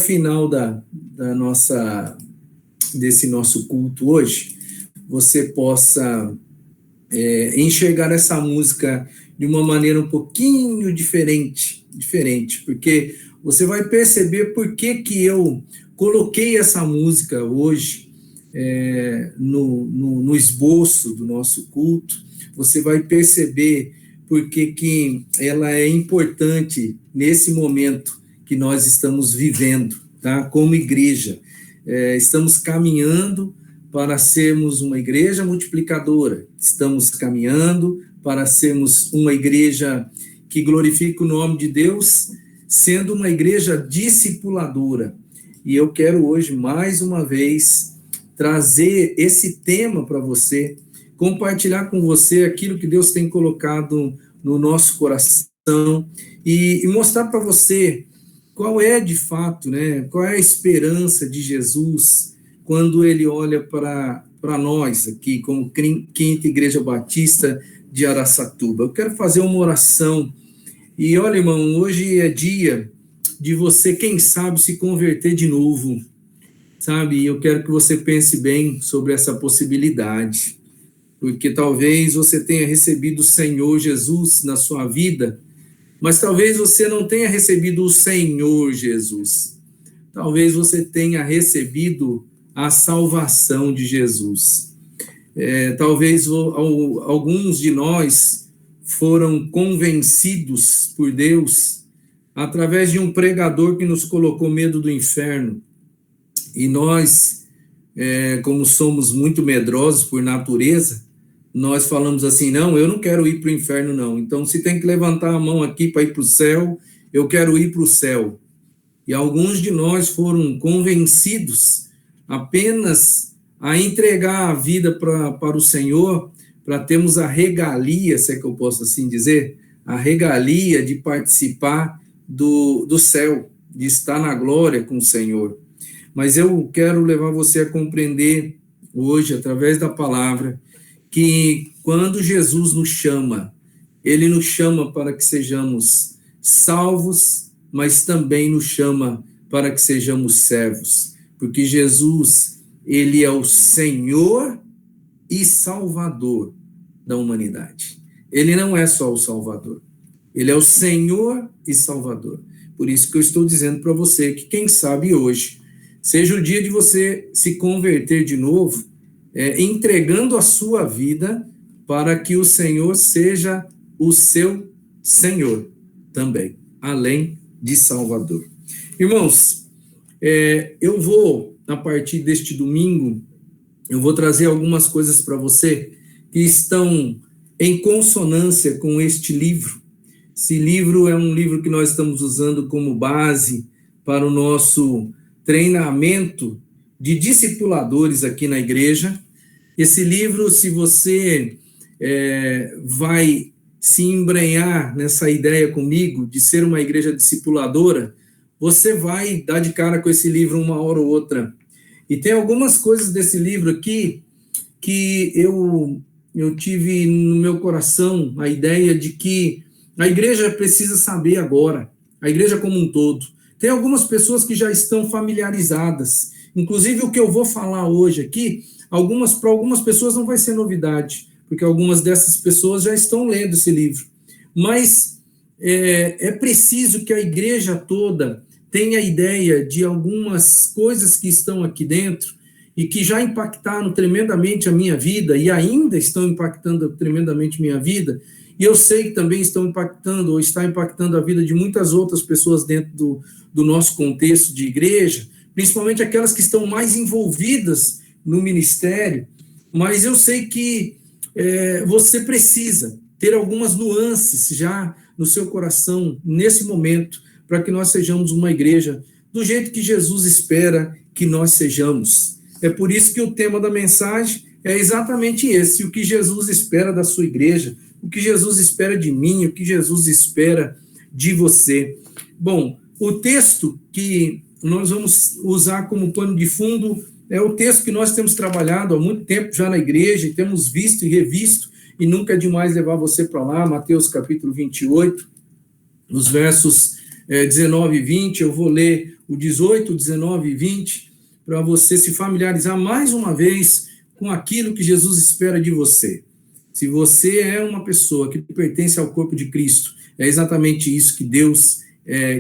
final desse nosso culto hoje, você possa enxergar essa música de uma maneira um pouquinho diferente, porque você vai perceber por que eu coloquei essa música hoje no esboço do nosso culto. Você vai perceber por que ela é importante nesse momento que nós estamos vivendo, tá? Como igreja. Estamos caminhando para sermos uma igreja multiplicadora, estamos caminhando para sermos uma igreja que glorifica o nome de Deus, sendo uma igreja discipuladora. E eu quero hoje, mais uma vez, trazer esse tema para você, compartilhar com você aquilo que Deus tem colocado no nosso coração e mostrar para você qual é, de fato, né, qual é a esperança de Jesus quando ele olha para nós aqui, como Quinta Igreja Batista de Araçatuba. Eu quero fazer uma oração. E olha, irmão, hoje é dia de você, quem sabe, se converter de novo, sabe? Eu quero que você pense bem sobre essa possibilidade, porque talvez você tenha recebido o Senhor Jesus na sua vida, mas talvez você não tenha recebido o Senhor Jesus. Talvez você tenha recebido a salvação de Jesus. Talvez alguns de nós foram convencidos por Deus através de um pregador que nos colocou medo do inferno. E nós, como somos muito medrosos por natureza, nós falamos assim, não, eu não quero ir para o inferno, não. Então, se tem que levantar a mão aqui para ir para o céu, eu quero ir para o céu. E alguns de nós foram convencidos apenas a entregar a vida para o Senhor, para termos a regalia, se é que eu posso assim dizer, a regalia de participar do céu, de estar na glória com o Senhor. Mas eu quero levar você a compreender hoje, através da palavra, que quando Jesus nos chama, ele nos chama para que sejamos salvos, mas também nos chama para que sejamos servos, porque Jesus, ele é o Senhor e Salvador da humanidade. Ele não é só o Salvador, ele é o Senhor e Salvador. Por isso que eu estou dizendo para você que, quem sabe hoje, seja o dia de você se converter de novo, entregando a sua vida para que o Senhor seja o seu Senhor também, além de Salvador. Irmãos, eu vou, a partir deste domingo, eu vou trazer algumas coisas para você que estão em consonância com este livro. Esse livro é um livro que nós estamos usando como base para o nosso treinamento de discipuladores aqui na igreja. Esse livro, se você vai se embrenhar nessa ideia comigo de ser uma igreja discipuladora, você vai dar de cara com esse livro uma hora ou outra. E tem algumas coisas desse livro aqui que eu tive no meu coração a ideia de que a igreja precisa saber agora, a igreja como um todo. Tem algumas pessoas que já estão familiarizadas, inclusive o que eu vou falar hoje aqui, para algumas pessoas não vai ser novidade, porque algumas dessas pessoas já estão lendo esse livro. Mas é preciso que a igreja toda tenha ideia de algumas coisas que estão aqui dentro e que já impactaram tremendamente a minha vida e ainda estão impactando tremendamente a minha vida, e eu sei que também estão impactando ou está impactando a vida de muitas outras pessoas dentro do nosso contexto de igreja, principalmente aquelas que estão mais envolvidas no ministério, mas eu sei que você precisa ter algumas nuances já no seu coração nesse momento, para que nós sejamos uma igreja do jeito que Jesus espera que nós sejamos. É por isso que o tema da mensagem é exatamente esse, o que Jesus espera da sua igreja, o que Jesus espera de mim, o que Jesus espera de você. Bom, o texto que nós vamos usar como pano de fundo é o texto que nós temos trabalhado há muito tempo já na igreja, e temos visto e revisto, e nunca é demais levar você para lá, Mateus capítulo 28, nos versos 19 e 20, eu vou ler o 18, 19 e 20, para você se familiarizar mais uma vez com aquilo que Jesus espera de você. Se você é uma pessoa que pertence ao corpo de Cristo, é exatamente isso que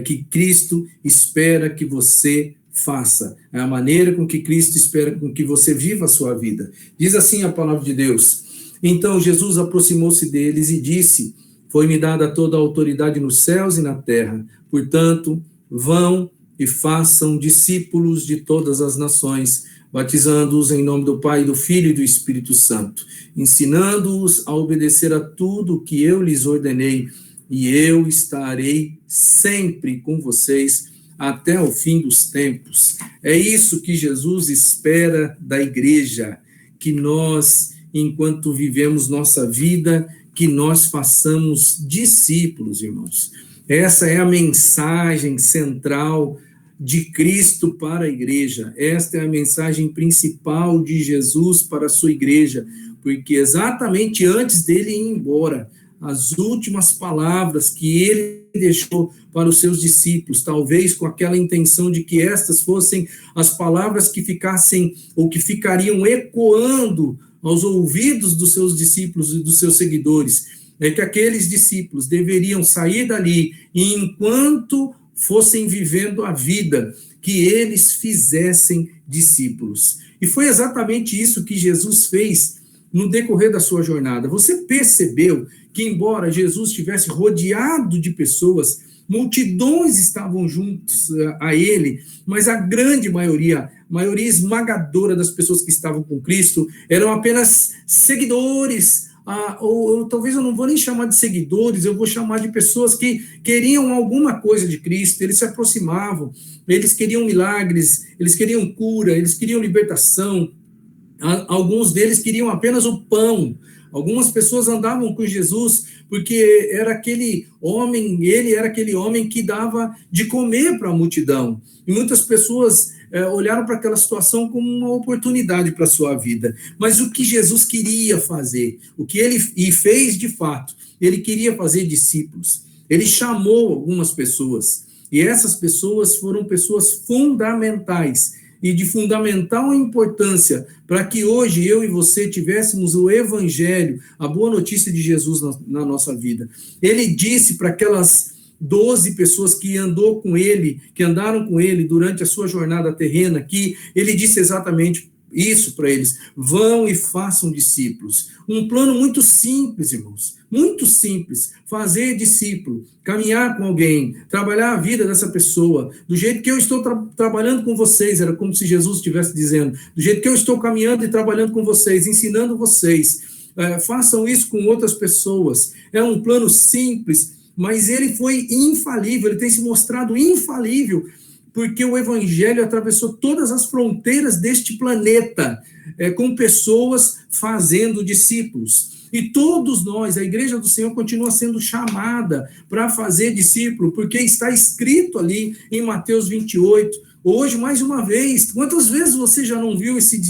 que Cristo espera que você faça. É a maneira com que Cristo espera com que você viva a sua vida. Diz assim a palavra de Deus: então Jesus aproximou-se deles e disse: foi-me dada toda a autoridade nos céus e na terra. Portanto, vão e façam discípulos de todas as nações, batizando-os em nome do Pai, do Filho e do Espírito Santo, ensinando-os a obedecer a tudo o que eu lhes ordenei, e eu estarei sempre com vocês até o fim dos tempos. É isso que Jesus espera da igreja, que nós, enquanto vivemos nossa vida, que nós façamos discípulos, irmãos. Essa é a mensagem central de Cristo para a igreja. Esta é a mensagem principal de Jesus para a sua igreja, porque exatamente antes dele ir embora, as últimas palavras que ele deixou para os seus discípulos, talvez com aquela intenção de que estas fossem as palavras que ficassem, ou que ficariam ecoando aos ouvidos dos seus discípulos e dos seus seguidores, é que aqueles discípulos deveriam sair dali e, enquanto fossem vivendo a vida, que eles fizessem discípulos. E foi exatamente isso que Jesus fez no decorrer da sua jornada. Você percebeu que, embora Jesus estivesse rodeado de pessoas, multidões estavam juntos a ele, mas a grande maioria esmagadora das pessoas que estavam com Cristo eram apenas seguidores, ou talvez eu não vou nem chamar de seguidores, eu vou chamar de pessoas que queriam alguma coisa de Cristo. Eles se aproximavam, eles queriam milagres, eles queriam cura, eles queriam libertação, alguns deles queriam apenas o pão. Algumas pessoas andavam com Jesus porque era aquele homem, ele era aquele homem que dava de comer para a multidão. E muitas pessoas olharam para aquela situação como uma oportunidade para a sua vida. Mas o que Jesus queria fazer, o que ele fez de fato, ele queria fazer discípulos. Ele chamou algumas pessoas, e essas pessoas foram pessoas fundamentais e de fundamental importância para que hoje eu e você tivéssemos o evangelho, a boa notícia de Jesus na nossa vida. Ele disse para aquelas 12 pessoas que andaram com ele durante a sua jornada terrena, que ele disse exatamente isso para eles: vão e façam discípulos. Um plano muito simples, irmãos, muito simples: fazer discípulo, caminhar com alguém, trabalhar a vida dessa pessoa, do jeito que eu estou trabalhando com vocês. Era como se Jesus estivesse dizendo: do jeito que eu estou caminhando e trabalhando com vocês, ensinando vocês, façam isso com outras pessoas. É um plano simples, mas ele foi infalível, ele tem se mostrado infalível, porque o evangelho atravessou todas as fronteiras deste planeta, com pessoas fazendo discípulos. E todos nós, a igreja do Senhor, continua sendo chamada para fazer discípulo, porque está escrito ali em Mateus 28. Hoje, mais uma vez, quantas vezes você já não viu esse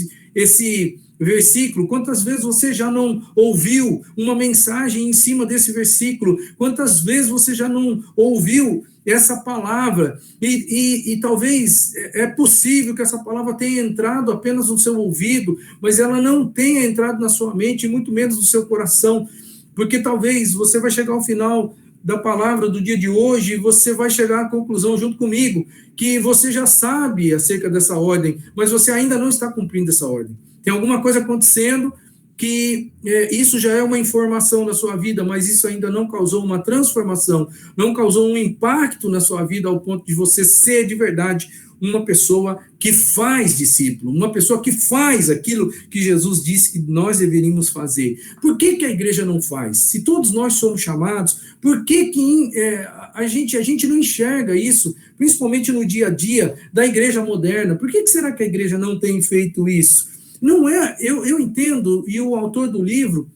versículo? Quantas vezes você já não ouviu uma mensagem em cima desse versículo? Quantas vezes você já não ouviu essa palavra? E talvez é possível que essa palavra tenha entrado apenas no seu ouvido, mas ela não tenha entrado na sua mente, muito menos no seu coração, porque talvez você vai chegar ao final da palavra do dia de hoje e você vai chegar à conclusão junto comigo que você já sabe acerca dessa ordem, mas você ainda não está cumprindo essa ordem. Tem alguma coisa acontecendo que isso já é uma informação na sua vida, mas isso ainda não causou uma transformação, não causou um impacto na sua vida ao ponto de você ser de verdade uma pessoa que faz discípulo, uma pessoa que faz aquilo que Jesus disse que nós deveríamos fazer. Por que a igreja não faz? Se todos nós somos chamados, por que a gente não enxerga isso, principalmente no dia a dia da igreja moderna? Por que será que a igreja não tem feito isso? Não é, eu entendo, e o autor do livro,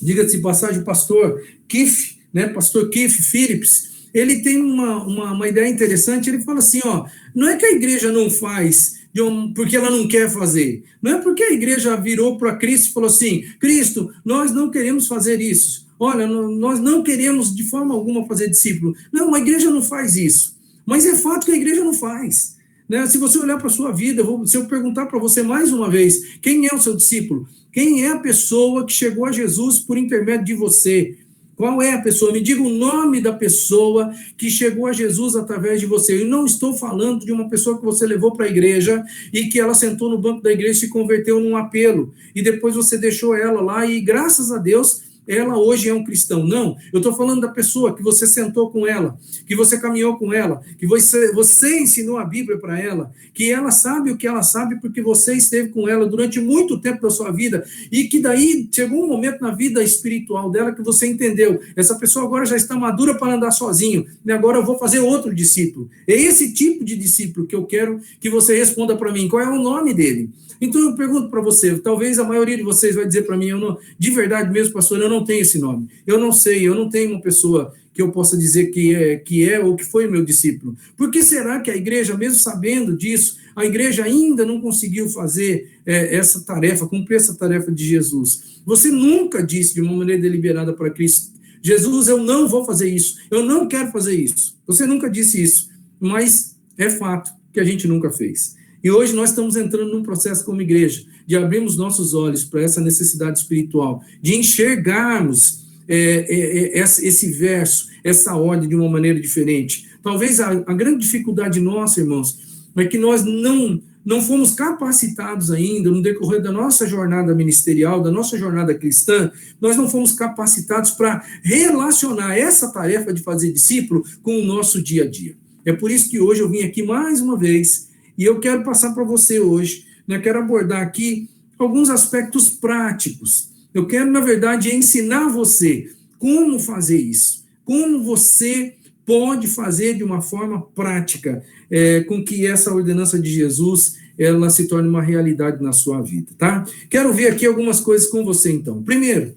diga-se de passagem, o pastor Keith Phillips, ele tem uma ideia interessante. Ele fala assim, não é que a igreja não faz porque ela não quer fazer, não é porque a igreja virou para Cristo e falou assim: Cristo, nós não queremos fazer isso, olha, nós não queremos de forma alguma fazer discípulo. Não, a igreja não faz isso. Mas é fato que a igreja não faz. Né? Se você olhar para a sua vida, se eu perguntar para você mais uma vez, quem é o seu discípulo? Quem é a pessoa que chegou a Jesus por intermédio de você? Qual é a pessoa? Me diga o nome da pessoa que chegou a Jesus através de você. Eu não estou falando de uma pessoa que você levou para a igreja e que ela sentou no banco da igreja e se converteu num apelo. E depois você deixou ela lá e, graças a Deus, ela hoje é um cristão. Não, eu estou falando da pessoa que você sentou com ela, que você caminhou com ela, que você ensinou a Bíblia para ela, que ela sabe o que ela sabe porque você esteve com ela durante muito tempo da sua vida e que daí chegou um momento na vida espiritual dela que você entendeu, essa pessoa agora já está madura para andar sozinho, e agora eu vou fazer outro discípulo. É esse tipo de discípulo que eu quero que você responda para mim, qual é o nome dele? Então eu pergunto para você, talvez a maioria de vocês vai dizer para mim, de verdade mesmo, pastor, eu não tenho esse nome. Eu não sei, eu não tenho uma pessoa que eu possa dizer que é ou que foi meu discípulo. Por que será que a igreja, mesmo sabendo disso, a igreja ainda não conseguiu fazer essa tarefa, cumprir essa tarefa de Jesus? Você nunca disse de uma maneira deliberada para Cristo, Jesus, eu não vou fazer isso, eu não quero fazer isso. Você nunca disse isso, mas é fato que a gente nunca fez. E hoje nós estamos entrando num processo como igreja, de abrirmos nossos olhos para essa necessidade espiritual, de enxergarmos esse verso, essa ordem de uma maneira diferente. Talvez a grande dificuldade nossa, irmãos, é que nós não fomos capacitados ainda, no decorrer da nossa jornada ministerial, da nossa jornada cristã, nós não fomos capacitados para relacionar essa tarefa de fazer discípulo com o nosso dia a dia. É por isso que hoje eu vim aqui mais uma vez, e eu quero passar para você hoje, né, quero abordar aqui alguns aspectos práticos. Eu quero, na verdade, ensinar você como fazer isso, como você pode fazer de uma forma prática, com que essa ordenança de Jesus, ela se torne uma realidade na sua vida, tá? Quero ver aqui algumas coisas com você, então. Primeiro,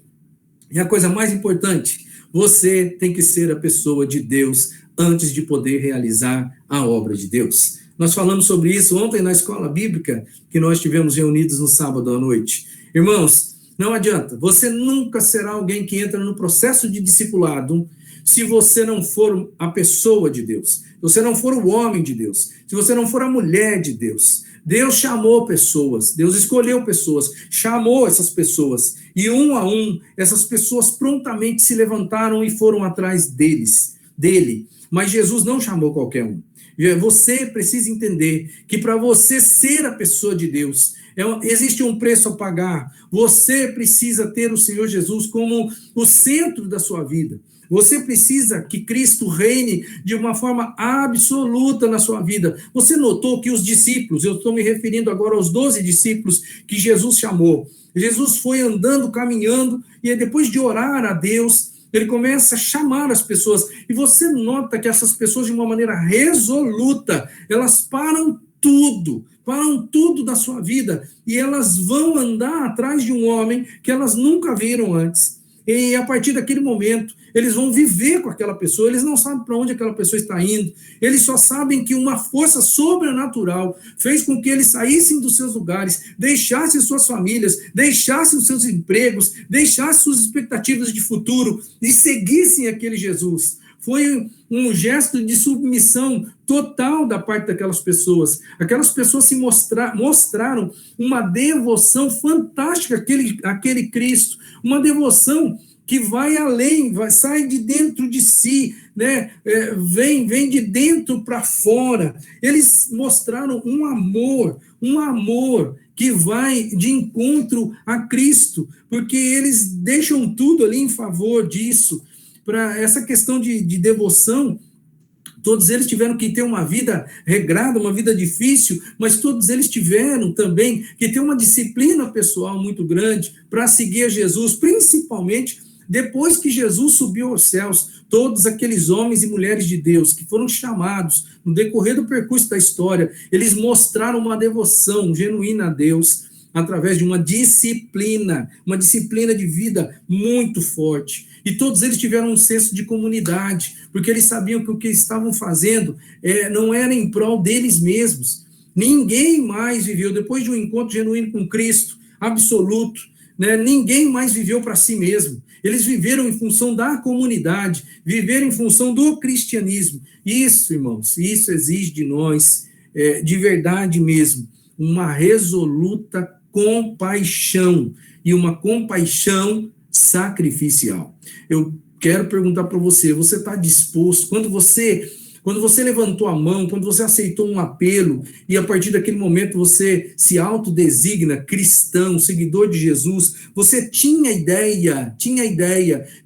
e a coisa mais importante, você tem que ser a pessoa de Deus antes de poder realizar a obra de Deus. Nós falamos sobre isso ontem na escola bíblica, que nós tivemos reunidos no sábado à noite. Irmãos, não adianta, você nunca será alguém que entra no processo de discipulado se você não for a pessoa de Deus, se você não for o homem de Deus, se você não for a mulher de Deus. Deus chamou pessoas, Deus escolheu pessoas, chamou essas pessoas, e um a um, essas pessoas prontamente se levantaram e foram atrás dele. Mas Jesus não chamou qualquer um. Você precisa entender que para você ser a pessoa de Deus, existe um preço a pagar. Você precisa ter o Senhor Jesus como o centro da sua vida. Você precisa que Cristo reine de uma forma absoluta na sua vida. Você notou que os discípulos, eu estou me referindo agora aos 12 discípulos que Jesus chamou. Jesus foi andando, caminhando, e depois de orar a Deus, ele começa a chamar as pessoas, e você nota que essas pessoas, de uma maneira resoluta, elas param tudo da sua vida, e elas vão andar atrás de um homem que elas nunca viram antes, e a partir daquele momento, eles vão viver com aquela pessoa, eles não sabem para onde aquela pessoa está indo, eles só sabem que uma força sobrenatural fez com que eles saíssem dos seus lugares, deixassem suas famílias, deixassem os seus empregos, deixassem suas expectativas de futuro e seguissem aquele Jesus. Foi um gesto de submissão total da parte daquelas pessoas. Aquelas pessoas se mostraram uma devoção fantástica àquele Cristo, uma devoção que vai além, sai de dentro de si, né? Vem de dentro para fora. Eles mostraram um amor que vai de encontro a Cristo, porque eles deixam tudo ali em favor disso. Para essa questão de devoção, todos eles tiveram que ter uma vida regrada, uma vida difícil, mas todos eles tiveram também que ter uma disciplina pessoal muito grande para seguir a Jesus, principalmente depois que Jesus subiu aos céus. Todos aqueles homens e mulheres de Deus que foram chamados no decorrer do percurso da história, eles mostraram uma devoção genuína a Deus através de uma disciplina de vida muito forte. E todos eles tiveram um senso de comunidade, porque eles sabiam que o que estavam fazendo não era em prol deles mesmos. Ninguém mais viveu, depois de um encontro genuíno com Cristo, absoluto, né? Ninguém mais viveu para si mesmo. Eles viveram em função da comunidade, viveram em função do cristianismo. Isso, irmãos, isso exige de nós, de verdade mesmo, uma resoluta compaixão, e uma compaixão sacrificial. Eu quero perguntar para você, você está disposto, quando você levantou a mão, quando você aceitou um apelo, e a partir daquele momento você se autodesigna cristão, seguidor de Jesus, você tinha ideia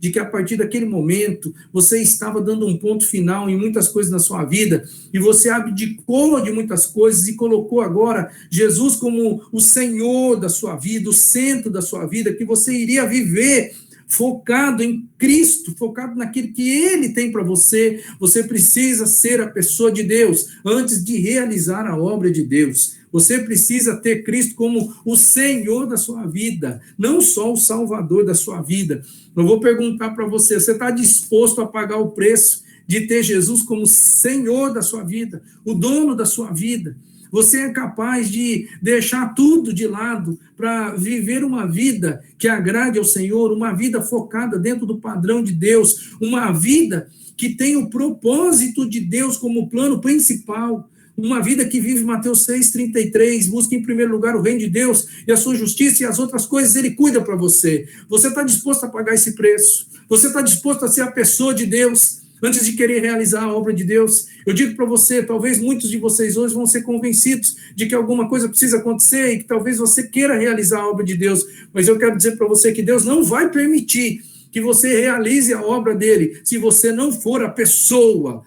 de que a partir daquele momento você estava dando um ponto final em muitas coisas na sua vida, e você abdicou de muitas coisas e colocou agora Jesus como o Senhor da sua vida, o centro da sua vida, que você iria viver focado em Cristo, focado naquilo que Ele tem para você. Você precisa ser a pessoa de Deus antes de realizar a obra de Deus. Você precisa ter Cristo como o Senhor da sua vida, não só o Salvador da sua vida. Eu vou perguntar para você, você está disposto a pagar o preço de ter Jesus como Senhor da sua vida, o dono da sua vida? Você é capaz de deixar tudo de lado para viver uma vida que agrade ao Senhor, uma vida focada dentro do padrão de Deus, uma vida que tem o propósito de Deus como plano principal, uma vida que vive Mateus 6,33, busca em primeiro lugar o reino de Deus e a sua justiça, e as outras coisas Ele cuida para você. Você está disposto a pagar esse preço? Você está disposto a ser a pessoa de Deus antes de querer realizar a obra de Deus? Eu digo para você, talvez muitos de vocês hoje vão ser convencidos de que alguma coisa precisa acontecer e que talvez você queira realizar a obra de Deus, mas eu quero dizer para você que Deus não vai permitir que você realize a obra dele se você não for a pessoa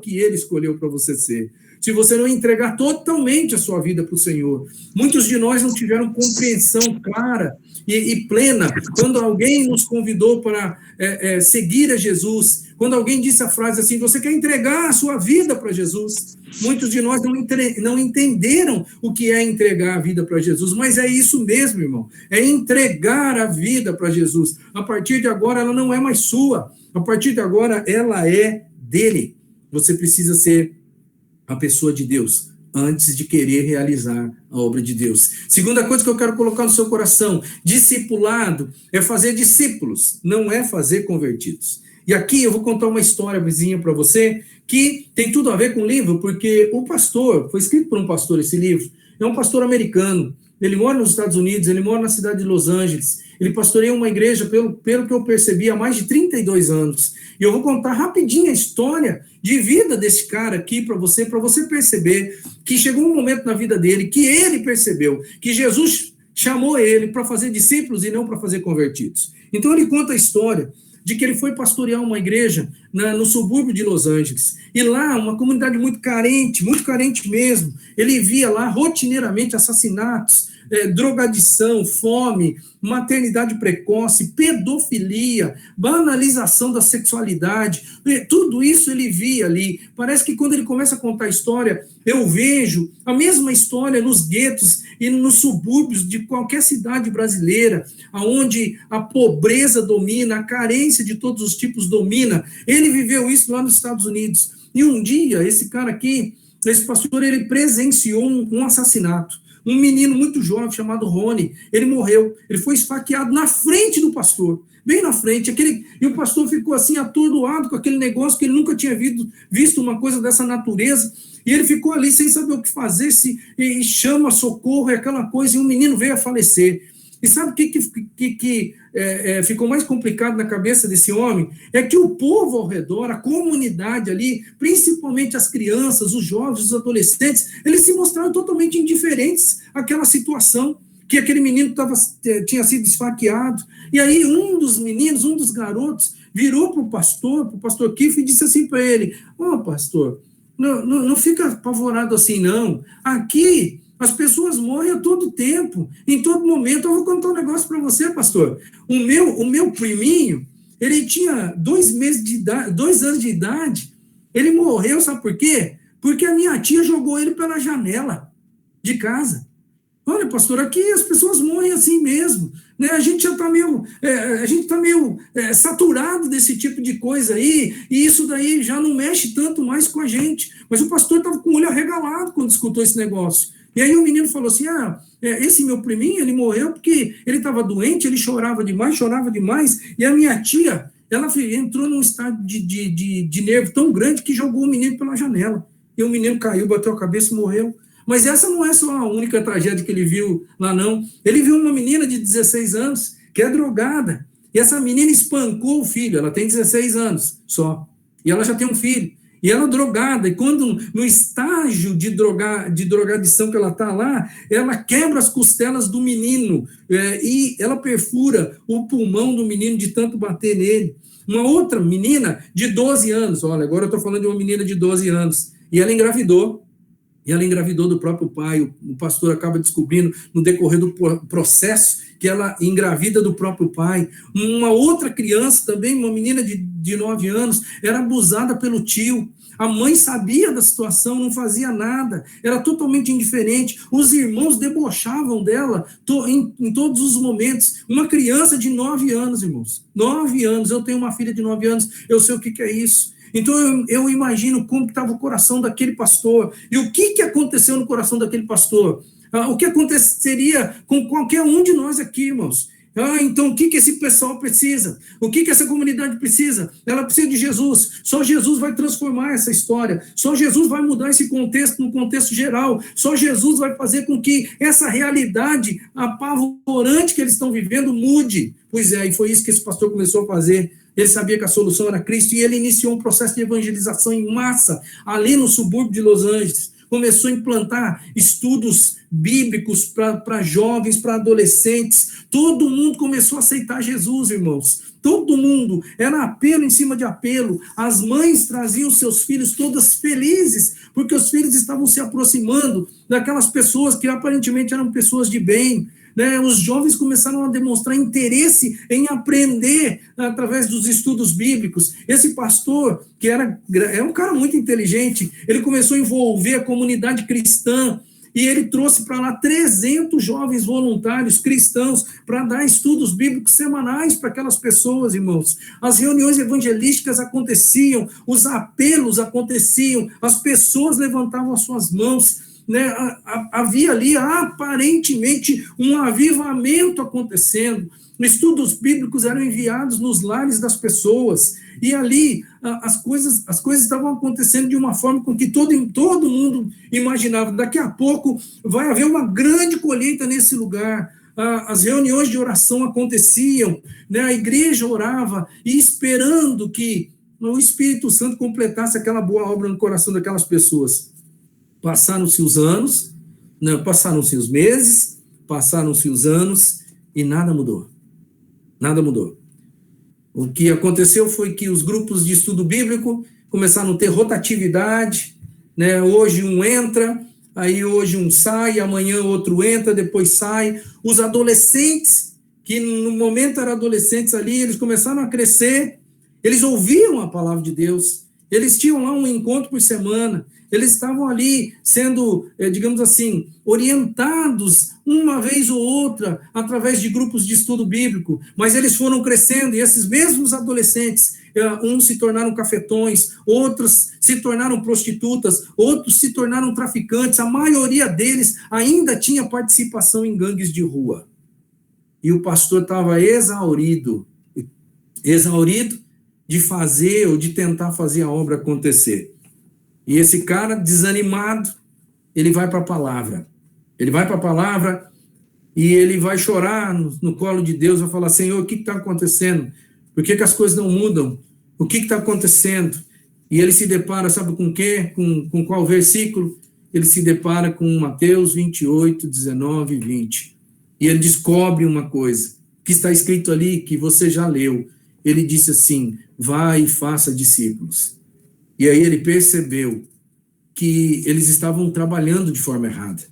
que ele escolheu para você ser. Se você não entregar totalmente a sua vida para o Senhor. Muitos de nós não tiveram compreensão clara e plena quando alguém nos convidou para seguir a Jesus, quando alguém disse a frase assim, você quer entregar a sua vida para Jesus? Muitos de nós não entenderam o que é entregar a vida para Jesus, mas é isso mesmo, irmão, é entregar a vida para Jesus. A partir de agora ela não é mais sua, a partir de agora ela é dele. Você precisa ser a pessoa de Deus antes de querer realizar a obra de Deus. Segunda coisa que eu quero colocar no seu coração, discipulado é fazer discípulos, não é fazer convertidos. E aqui eu vou contar uma história vizinha para você, que tem tudo a ver com o livro, porque o pastor, foi escrito por um pastor esse livro, é um pastor americano, ele mora nos Estados Unidos, ele mora na cidade de Los Angeles, ele pastoreia uma igreja, pelo que eu percebi, há mais de 32 anos. E eu vou contar rapidinho a história de vida desse cara aqui para você perceber que chegou um momento na vida dele que ele percebeu que Jesus chamou ele para fazer discípulos e não para fazer convertidos. Então ele conta a história de que ele foi pastorear uma igreja no subúrbio de Los Angeles. E lá, uma comunidade muito carente mesmo, ele via lá rotineiramente assassinatos, drogadição, fome, maternidade precoce, pedofilia, banalização da sexualidade, tudo isso ele via ali. Parece que quando ele começa a contar a história, eu vejo a mesma história nos guetos e nos subúrbios de qualquer cidade brasileira, onde a pobreza domina, a carência de todos os tipos domina. Ele viveu isso lá nos Estados Unidos. E um dia, esse cara aqui, esse pastor, ele presenciou um assassinato. Um menino muito jovem chamado Rony, ele morreu, ele foi esfaqueado na frente do pastor, bem na frente, e o pastor ficou assim atordoado com aquele negócio, que ele nunca tinha visto uma coisa dessa natureza, e ele ficou ali sem saber o que fazer, e chama socorro, e aquela coisa, e um menino veio a falecer. E sabe o que ficou mais complicado na cabeça desse homem? É que o povo ao redor, a comunidade ali, principalmente as crianças, os jovens, os adolescentes, eles se mostraram totalmente indiferentes àquela situação, que aquele menino tinha sido esfaqueado. E aí um dos garotos, virou para o pastor Kiff, e disse assim para ele, pastor, não fica apavorado assim não, aqui as pessoas morrem a todo tempo, em todo momento. Eu vou contar um negócio para você, pastor. O meu priminho, ele tinha 2 anos de idade, ele morreu, sabe por quê? Porque a minha tia jogou ele pela janela de casa. Olha, pastor, aqui as pessoas morrem assim mesmo, né? A gente já está meio saturado desse tipo de coisa aí, e isso daí já não mexe tanto mais com a gente. Mas o pastor estava com o olho arregalado quando escutou esse negócio. E aí o menino falou assim, esse meu priminho, ele morreu porque ele estava doente, ele chorava demais, e a minha tia, ela entrou num estado de nervo tão grande que jogou o menino pela janela. E o menino caiu, bateu a cabeça e morreu. Mas essa não é só a única tragédia que ele viu lá, não. Ele viu uma menina de 16 anos, que é drogada, e essa menina espancou o filho, ela tem 16 anos só, e ela já tem um filho. E ela drogada, e quando no estágio de drogadição que ela está lá, ela quebra as costelas do menino, e ela perfura o pulmão do menino de tanto bater nele. Uma outra menina de 12 anos, olha, agora eu estou falando de uma menina de 12 anos, e ela engravidou do próprio pai, o pastor acaba descobrindo no decorrer do processo que ela engravida do próprio pai. Uma outra criança também, uma menina de 9 anos, era abusada pelo tio. A mãe sabia da situação, não fazia nada, era totalmente indiferente. Os irmãos debochavam dela em todos os momentos. Uma criança de 9 anos, irmãos. 9 anos, eu tenho uma filha de 9 anos, eu sei o que é isso. Então eu imagino como estava o coração daquele pastor. E o que aconteceu no coração daquele pastor? O que aconteceria com qualquer um de nós aqui, irmãos? Então o que esse pessoal precisa? O que essa comunidade precisa? Ela precisa de Jesus. Só Jesus vai transformar essa história. Só Jesus vai mudar esse contexto no contexto geral. Só Jesus vai fazer com que essa realidade apavorante que eles estão vivendo mude. Pois é, e foi isso que esse pastor começou a fazer. Ele sabia que a solução era Cristo e ele iniciou um processo de evangelização em massa ali no subúrbio de Los Angeles. Começou a implantar estudos bíblicos para jovens, para adolescentes. Todo mundo começou a aceitar Jesus, irmãos. Todo mundo. Era apelo em cima de apelo. As mães traziam seus filhos todas felizes, porque os filhos estavam se aproximando daquelas pessoas que aparentemente eram pessoas de bem. Os jovens começaram a demonstrar interesse em aprender através dos estudos bíblicos. Esse pastor, que é um cara muito inteligente, ele começou a envolver a comunidade cristã, e ele trouxe para lá 300 jovens voluntários cristãos para dar estudos bíblicos semanais para aquelas pessoas, irmãos. As reuniões evangelísticas aconteciam, os apelos aconteciam, as pessoas levantavam as suas mãos. Havia ali aparentemente um avivamento acontecendo. Estudos bíblicos eram enviados nos lares das pessoas, e ali as coisas estavam acontecendo de uma forma com que todo mundo imaginava, daqui a pouco vai haver uma grande colheita nesse lugar. As reuniões de oração aconteciam, a igreja orava, e esperando que o Espírito Santo completasse aquela boa obra no coração daquelas pessoas. Passaram-se os anos, passaram-se os meses, passaram-se os anos, e nada mudou. Nada mudou. O que aconteceu foi que os grupos de estudo bíblico começaram a ter rotatividade, hoje um entra, aí hoje um sai, amanhã outro entra, depois sai. Os adolescentes, que no momento eram adolescentes ali, eles começaram a crescer, eles ouviam a palavra de Deus, eles tinham lá um encontro por semana, eles estavam ali sendo, digamos assim, orientados uma vez ou outra através de grupos de estudo bíblico, mas eles foram crescendo, e esses mesmos adolescentes, uns se tornaram cafetões, outros se tornaram prostitutas, outros se tornaram traficantes, a maioria deles ainda tinha participação em gangues de rua. E o pastor estava exaurido de fazer ou de tentar fazer a obra acontecer. E esse cara, desanimado, ele vai para a palavra. Ele vai para a palavra e ele vai chorar no colo de Deus, vai falar: Senhor, o que está acontecendo? Por que as coisas não mudam? O que está acontecendo? E ele se depara, sabe com o quê? Com qual versículo? Ele se depara com Mateus 28, 19 e 20. E ele descobre uma coisa, que está escrito ali, que você já leu. Ele disse assim: vai e faça discípulos. E aí ele percebeu que eles estavam trabalhando de forma errada.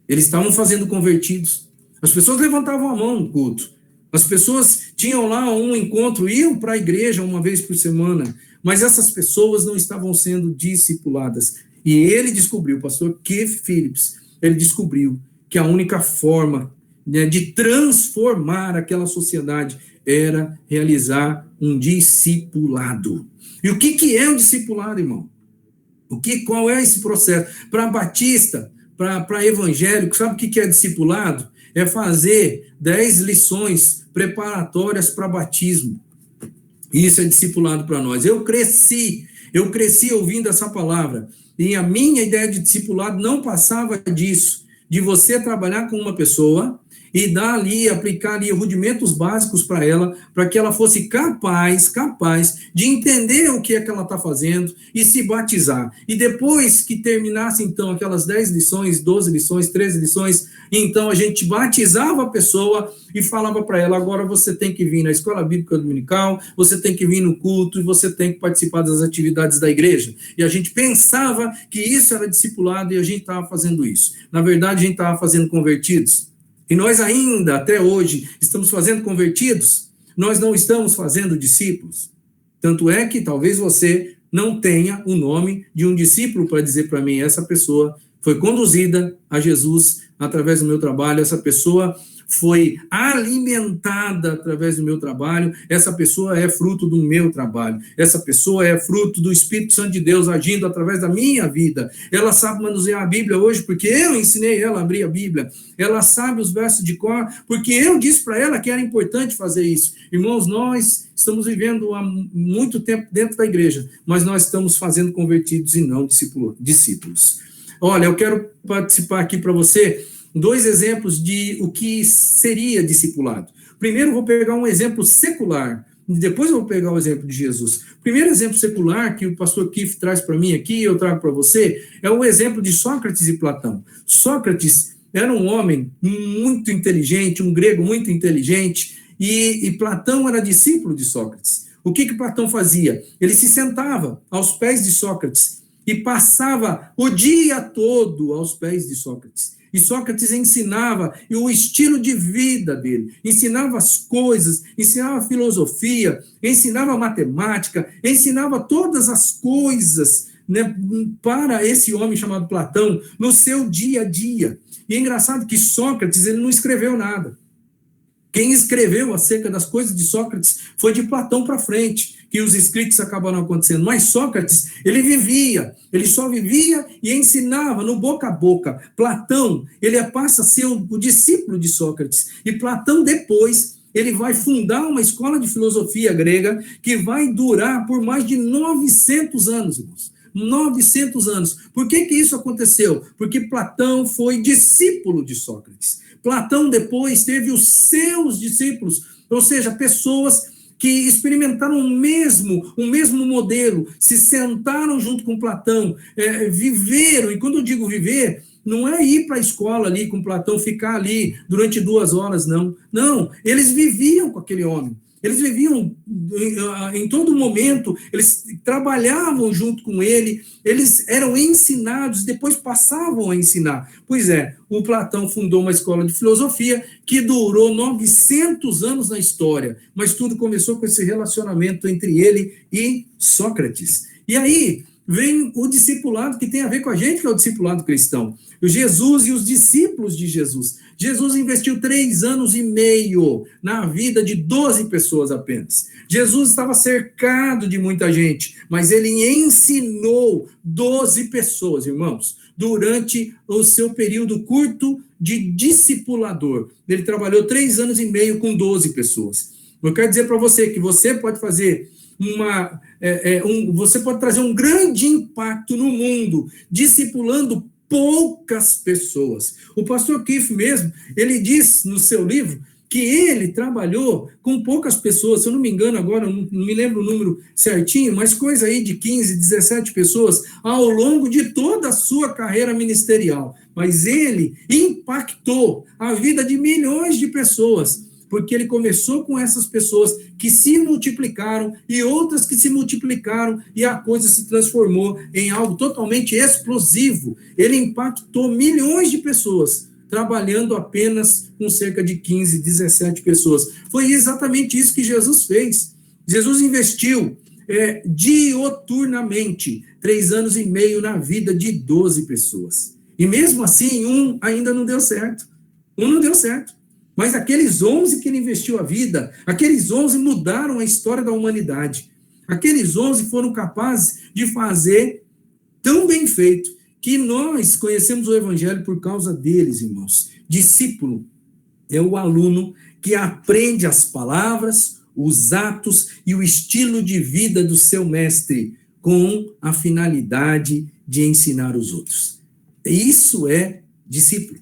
Eles estavam fazendo convertidos. As pessoas levantavam a mão no culto. As pessoas tinham lá um encontro, iam para a igreja uma vez por semana, mas essas pessoas não estavam sendo discipuladas. E ele descobriu, o pastor Keith Phillips, ele descobriu que a única forma de transformar aquela sociedade era realizar um discipulado. E o que é um discipulado, irmão? Qual é esse processo? Para Batista, para evangélico, sabe o que é discipulado? É fazer 10 lições preparatórias para batismo. Isso é discipulado para nós. Eu cresci ouvindo essa palavra. E a minha ideia de discipulado não passava disso, de você trabalhar com uma pessoa e dar ali, aplicar ali rudimentos básicos para ela, para que ela fosse capaz de entender o que é que ela está fazendo e se batizar. E depois que terminasse, então, aquelas 10 lições, 12 lições, 13 lições, então a gente batizava a pessoa e falava para ela, agora você tem que vir na escola bíblica dominical, você tem que vir no culto e você tem que participar das atividades da igreja. E a gente pensava que isso era discipulado e a gente estava fazendo isso. Na verdade, a gente estava fazendo convertidos. E nós ainda, até hoje, estamos fazendo convertidos, nós não estamos fazendo discípulos. Tanto é que talvez você não tenha o nome de um discípulo para dizer para mim, essa pessoa foi conduzida a Jesus através do meu trabalho, essa pessoa foi alimentada através do meu trabalho, essa pessoa é fruto do meu trabalho, essa pessoa é fruto do Espírito Santo de Deus agindo através da minha vida, ela sabe manusear a Bíblia hoje, porque eu ensinei ela a abrir a Bíblia, ela sabe os versos de cor, porque eu disse para ela que era importante fazer isso. Irmãos, nós estamos vivendo há muito tempo dentro da igreja, mas nós estamos fazendo convertidos e não discípulos. Olha, eu quero participar aqui para você 2 exemplos de o que seria discipulado. Primeiro, eu vou pegar um exemplo secular, depois eu vou pegar o exemplo de Jesus. O primeiro exemplo secular que o pastor Keith traz para mim aqui, eu trago para você, é o exemplo de Sócrates e Platão. Sócrates era um homem muito inteligente, um grego muito inteligente, e Platão era discípulo de Sócrates. O que Platão fazia? Ele se sentava aos pés de Sócrates e passava o dia todo aos pés de Sócrates. E Sócrates ensinava o estilo de vida dele, ensinava as coisas, ensinava filosofia, ensinava matemática, ensinava todas as coisas, né, para esse homem chamado Platão no seu dia a dia. E é engraçado que Sócrates ele não escreveu nada. Quem escreveu acerca das coisas de Sócrates foi de Platão para frente, que os escritos acabaram acontecendo. Mas Sócrates, ele só vivia e ensinava no boca a boca. Platão, ele passa a ser o discípulo de Sócrates. E Platão, depois, ele vai fundar uma escola de filosofia grega que vai durar por mais de 900 anos, irmãos. 900 anos. Por que isso aconteceu? Porque Platão foi discípulo de Sócrates. Platão depois teve os seus discípulos, ou seja, pessoas que experimentaram o mesmo modelo, se sentaram junto com Platão, viveram, e quando eu digo viver, não é ir para a escola ali com Platão, ficar ali durante 2 horas, não. Não, eles viviam com aquele homem. Eles viviam em todo momento, eles trabalhavam junto com ele, eles eram ensinados, depois passavam a ensinar. Pois é, o Platão fundou uma escola de filosofia que durou 900 anos na história, mas tudo começou com esse relacionamento entre ele e Sócrates. E aí vem o discipulado que tem a ver com a gente, que é o discipulado cristão. O Jesus e os discípulos de Jesus. Jesus investiu 3 anos e meio na vida de 12 pessoas apenas. Jesus estava cercado de muita gente, mas ele ensinou 12 pessoas, irmãos, durante o seu período curto de discipulador. Ele trabalhou 3 anos e meio com 12 pessoas. Eu quero dizer para você que você pode fazer você pode trazer um grande impacto no mundo, discipulando poucas pessoas. O pastor Keith mesmo, ele diz no seu livro que ele trabalhou com poucas pessoas, se eu não me engano agora, não me lembro o número certinho, mas coisa aí de 15, 17 pessoas ao longo de toda a sua carreira ministerial. Mas ele impactou a vida de milhões de pessoas, porque ele começou com essas pessoas que se multiplicaram e outras que se multiplicaram e a coisa se transformou em algo totalmente explosivo. Ele impactou milhões de pessoas, trabalhando apenas com cerca de 15, 17 pessoas. Foi exatamente isso que Jesus fez. Jesus investiu dioturnamente 3 anos e meio na vida de 12 pessoas. E mesmo assim, um ainda não deu certo. Um não deu certo. Mas aqueles 11 que ele investiu a vida, aqueles 11 mudaram a história da humanidade. Aqueles 11 foram capazes de fazer tão bem feito que nós conhecemos o evangelho por causa deles, irmãos. Discípulo é o aluno que aprende as palavras, os atos e o estilo de vida do seu mestre, com a finalidade de ensinar os outros. Isso é discípulo.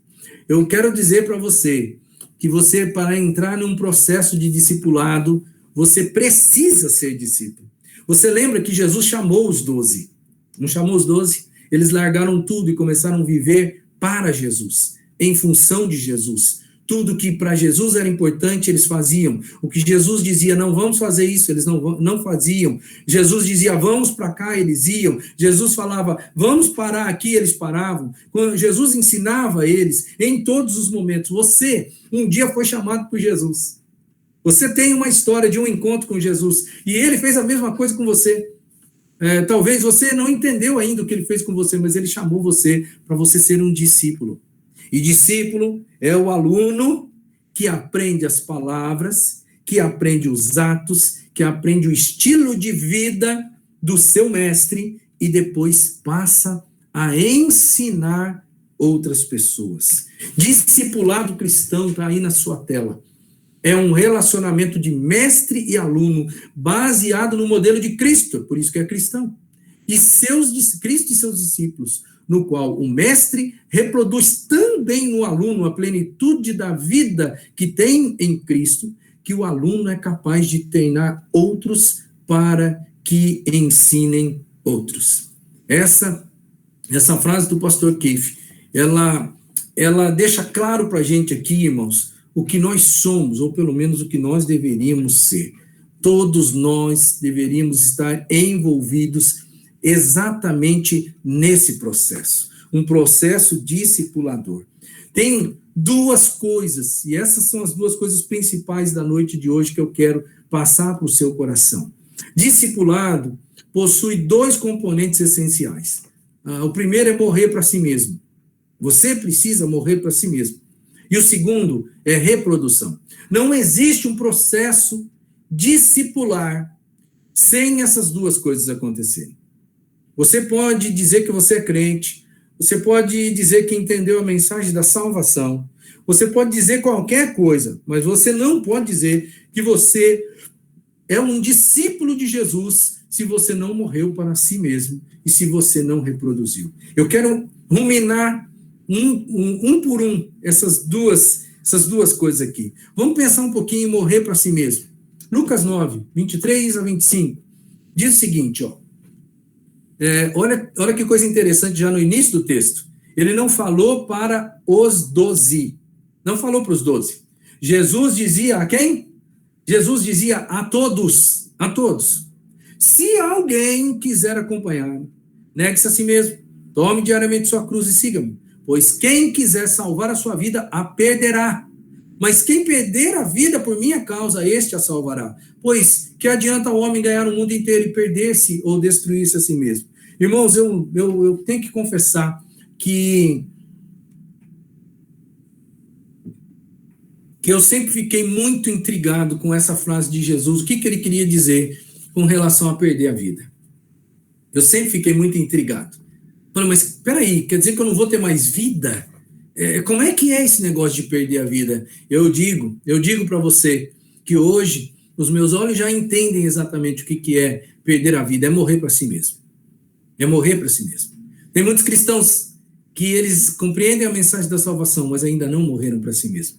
Eu quero dizer para você que você, para entrar num processo de discipulado, você precisa ser discípulo. Você lembra que Jesus chamou os 12? Não chamou os 12? Eles largaram tudo e começaram a viver para Jesus, em função de Jesus. Tudo que para Jesus era importante, eles faziam. O que Jesus dizia, não vamos fazer isso, eles não faziam. Jesus dizia, vamos para cá, eles iam. Jesus falava, vamos parar aqui, eles paravam. Quando Jesus ensinava eles, em todos os momentos. Você, um dia foi chamado por Jesus. Você tem uma história de um encontro com Jesus. E ele fez a mesma coisa com você. Talvez você não entendeu ainda o que ele fez com você, mas ele chamou você para você ser um discípulo. E discípulo é o aluno que aprende as palavras, que aprende os atos, que aprende o estilo de vida do seu mestre e depois passa a ensinar outras pessoas. Discipulado cristão está aí na sua tela. É um relacionamento de mestre e aluno baseado no modelo de Cristo, por isso que é cristão. E Cristo e seus discípulos, no qual o mestre reproduz também no aluno a plenitude da vida que tem em Cristo, que o aluno é capaz de treinar outros para que ensinem outros. Essa frase do pastor Keith, ela deixa claro para a gente aqui, irmãos, o que nós somos, ou pelo menos o que nós deveríamos ser. Todos nós deveríamos estar envolvidos exatamente nesse processo, um processo discipulador. Tem duas coisas, e essas são as duas coisas principais da noite de hoje que eu quero passar para o seu coração. Discipulado possui dois componentes essenciais. O primeiro é morrer para si mesmo. Você precisa morrer para si mesmo. E o segundo é reprodução. Não existe um processo discipular sem essas duas coisas acontecerem. Você pode dizer que você é crente, você pode dizer que entendeu a mensagem da salvação, você pode dizer qualquer coisa, mas você não pode dizer que você é um discípulo de Jesus se você não morreu para si mesmo e se você não reproduziu. Eu quero ruminar um por um essas duas coisas aqui. Vamos pensar um pouquinho em morrer para si mesmo. Lucas 9, 23 a 25, diz o seguinte, olha que coisa interessante já no início do texto. Ele não falou para os 12, não falou para os 12. Jesus dizia a quem? Jesus dizia a todos, Se alguém quiser acompanhar, negue-se a si mesmo, tome diariamente sua cruz e siga-me. Pois quem quiser salvar a sua vida, a perderá. Mas quem perder a vida por minha causa, este a salvará. Pois que adianta o homem ganhar o mundo inteiro e perder-se ou destruir-se a si mesmo? Irmãos, eu tenho que confessar que eu sempre fiquei muito intrigado com essa frase de Jesus. O que ele queria dizer com relação a perder a vida? Eu sempre fiquei muito intrigado. Falei, mas espera aí, quer dizer que eu não vou ter mais vida? Como é que é esse negócio de perder a vida? Eu digo para você que hoje os meus olhos já entendem exatamente o que é perder a vida, é morrer para si mesmo. É morrer para si mesmo. Tem muitos cristãos que eles compreendem a mensagem da salvação, mas ainda não morreram para si mesmo.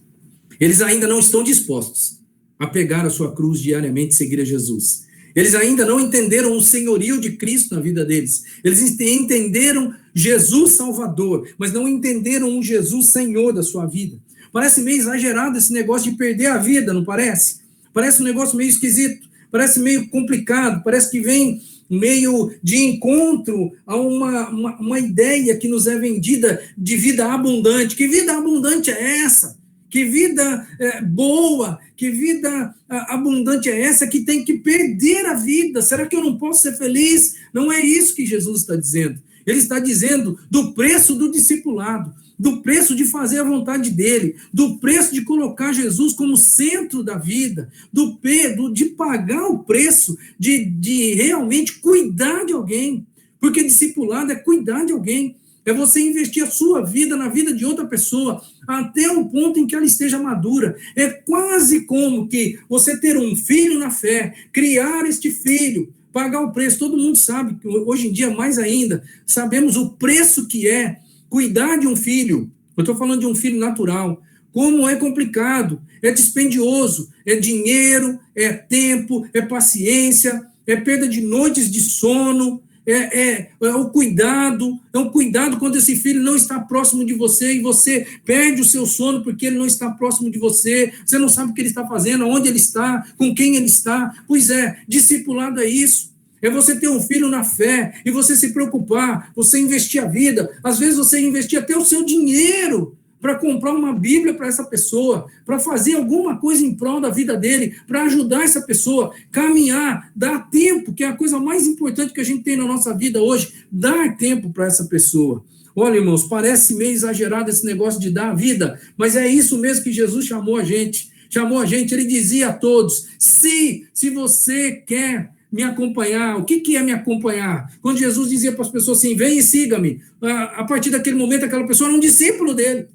Eles ainda não estão dispostos a pegar a sua cruz diariamente e seguir a Jesus. Eles ainda não entenderam o senhorio de Cristo na vida deles. Eles entenderam Jesus Salvador, mas não entenderam um Jesus Senhor da sua vida. Parece meio exagerado esse negócio de perder a vida, não parece? Parece um negócio meio esquisito, parece meio complicado, parece que vem meio de encontro a uma ideia que nos é vendida de vida abundante. Que vida abundante é essa? Que vida boa, que vida abundante é essa que tem que perder a vida? Será que eu não posso ser feliz? Não é isso que Jesus está dizendo. Ele está dizendo do preço do discipulado, do preço de fazer a vontade dele, do preço de colocar Jesus como centro da vida, de pagar o preço, de realmente cuidar de alguém. Porque discipulado é cuidar de alguém. É você investir a sua vida na vida de outra pessoa, até o ponto em que ela esteja madura. É quase como que você ter um filho na fé, criar este filho, pagar o preço. Todo mundo sabe, hoje em dia mais ainda, sabemos o preço que é cuidar de um filho. Eu estou falando de um filho natural. Como é complicado, é dispendioso, é dinheiro, é tempo, é paciência, é perda de noites de sono, é o cuidado quando esse filho não está próximo de você e você perde o seu sono porque ele não está próximo de você, você não sabe o que ele está fazendo, onde ele está, com quem ele está. Pois é, discipulado é isso. É você ter um filho na fé e você se preocupar, você investir a vida, às vezes você investir até o seu dinheiro para comprar uma Bíblia para essa pessoa, para fazer alguma coisa em prol da vida dele, para ajudar essa pessoa, caminhar, dar tempo, que é a coisa mais importante que a gente tem na nossa vida hoje, dar tempo para essa pessoa. Olha, irmãos, parece meio exagerado esse negócio de dar a vida, mas é isso mesmo que Jesus chamou a gente, ele dizia a todos, se você quer me acompanhar, o que é me acompanhar? Quando Jesus dizia para as pessoas assim, vem e siga-me, a partir daquele momento aquela pessoa era um discípulo dele,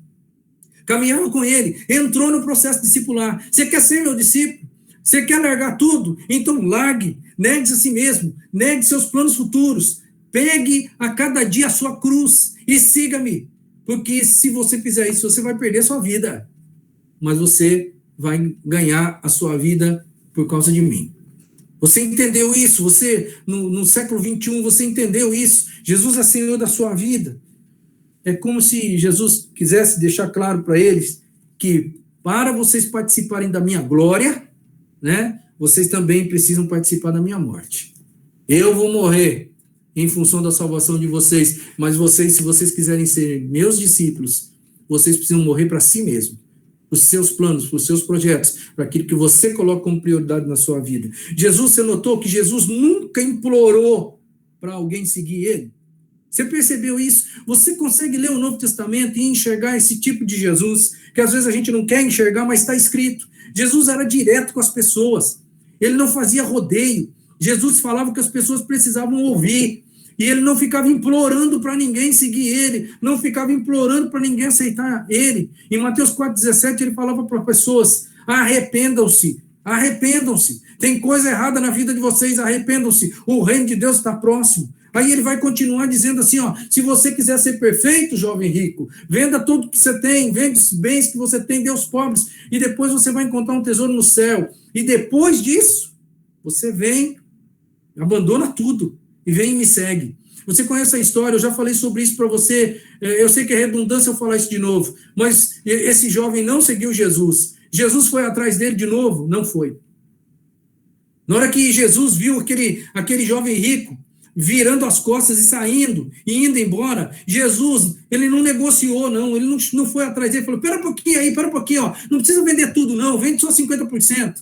caminharam com ele, entrou no processo discipular. Você quer ser meu discípulo? Você quer largar tudo? Então largue, negue-se a si mesmo, negue seus planos futuros, pegue a cada dia a sua cruz e siga-me, porque se você fizer isso, você vai perder a sua vida, mas você vai ganhar a sua vida por causa de mim. Você entendeu isso? Você, no século 21, você entendeu isso? Jesus é Senhor da sua vida. É como se Jesus quisesse deixar claro para eles que para vocês participarem da minha glória, né, vocês também precisam participar da minha morte. Eu vou morrer em função da salvação de vocês, mas vocês, se vocês quiserem ser meus discípulos, vocês precisam morrer para si mesmo, para os seus planos, para os seus projetos, para aquilo que você coloca como prioridade na sua vida. Jesus, você notou que Jesus nunca implorou para alguém seguir ele? Você percebeu isso? Você consegue ler o Novo Testamento e enxergar esse tipo de Jesus, que às vezes a gente não quer enxergar, mas está escrito. Jesus era direto com as pessoas, ele não fazia rodeio, Jesus falava que as pessoas precisavam ouvir, e ele não ficava implorando para ninguém seguir ele, não ficava implorando para ninguém aceitar ele. Em Mateus 4,17 ele falava para pessoas, arrependam-se, tem coisa errada na vida de vocês, arrependam-se, o reino de Deus está próximo. Aí ele vai continuar dizendo assim, ó, se você quiser ser perfeito, jovem rico, venda tudo que você tem, vende os bens que você tem, dê aos pobres, e depois você vai encontrar um tesouro no céu. E depois disso, você vem, abandona tudo, e vem e me segue. Você conhece a história, eu já falei sobre isso para você, eu sei que é redundância eu falar isso de novo, mas esse jovem não seguiu Jesus. Jesus foi atrás dele de novo? Não foi. Na hora que Jesus viu aquele jovem rico, virando as costas e saindo, e indo embora, Jesus, ele não negociou, não, ele não foi atrás dele, falou, pera um pouquinho, ó, não precisa vender tudo, não, vende só 50%.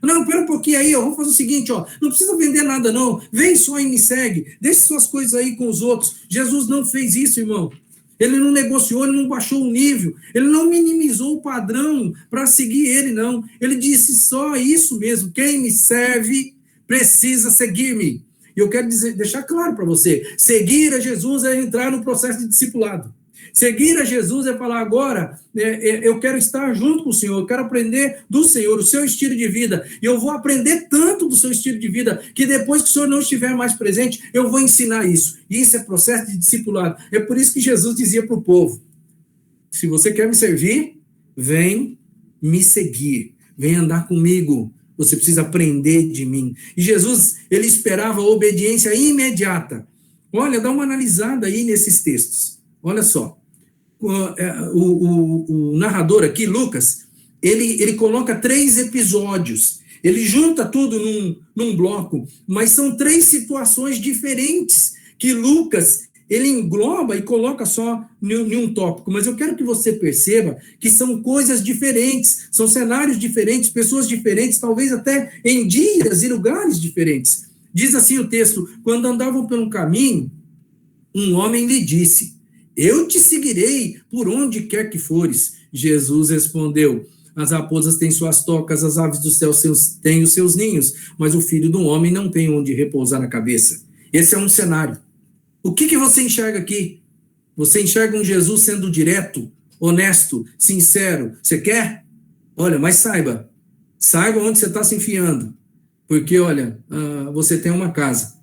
Não, pera um pouquinho aí, ó, vamos fazer o seguinte, ó, não precisa vender nada, não, vem só e me segue, deixe suas coisas aí com os outros. Jesus não fez isso, irmão. Ele não negociou, ele não baixou o nível, ele não minimizou o padrão para seguir ele, não. Ele disse só isso mesmo, quem me serve precisa seguir-me. E eu quero deixar claro para você, seguir a Jesus é entrar no processo de discipulado. Seguir a Jesus é falar agora, eu quero estar junto com o Senhor, eu quero aprender do Senhor, o seu estilo de vida, e eu vou aprender tanto do seu estilo de vida, que depois que o Senhor não estiver mais presente, eu vou ensinar isso. E isso é processo de discipulado. É por isso que Jesus dizia para o povo, se você quer me servir, vem me seguir, vem andar comigo. Você precisa aprender de mim. E Jesus, ele esperava a obediência imediata. Olha, dá uma analisada aí nesses textos. Olha só. O narrador aqui, Lucas, ele coloca 3 episódios. Ele junta tudo num bloco, mas são 3 situações diferentes que Lucas ele engloba e coloca só em um tópico, mas eu quero que você perceba que são coisas diferentes, são cenários diferentes, pessoas diferentes, talvez até em dias e lugares diferentes. Diz assim o texto, quando andavam pelo caminho, um homem lhe disse, eu te seguirei por onde quer que fores. Jesus respondeu, as raposas têm suas tocas, as aves do céu têm os seus ninhos, mas o filho do homem não tem onde repousar a cabeça. Esse é um cenário. O que você enxerga aqui? Você enxerga um Jesus sendo direto, honesto, sincero? Você quer? Olha, mas saiba onde você está se enfiando. Porque, olha, você tem uma casa.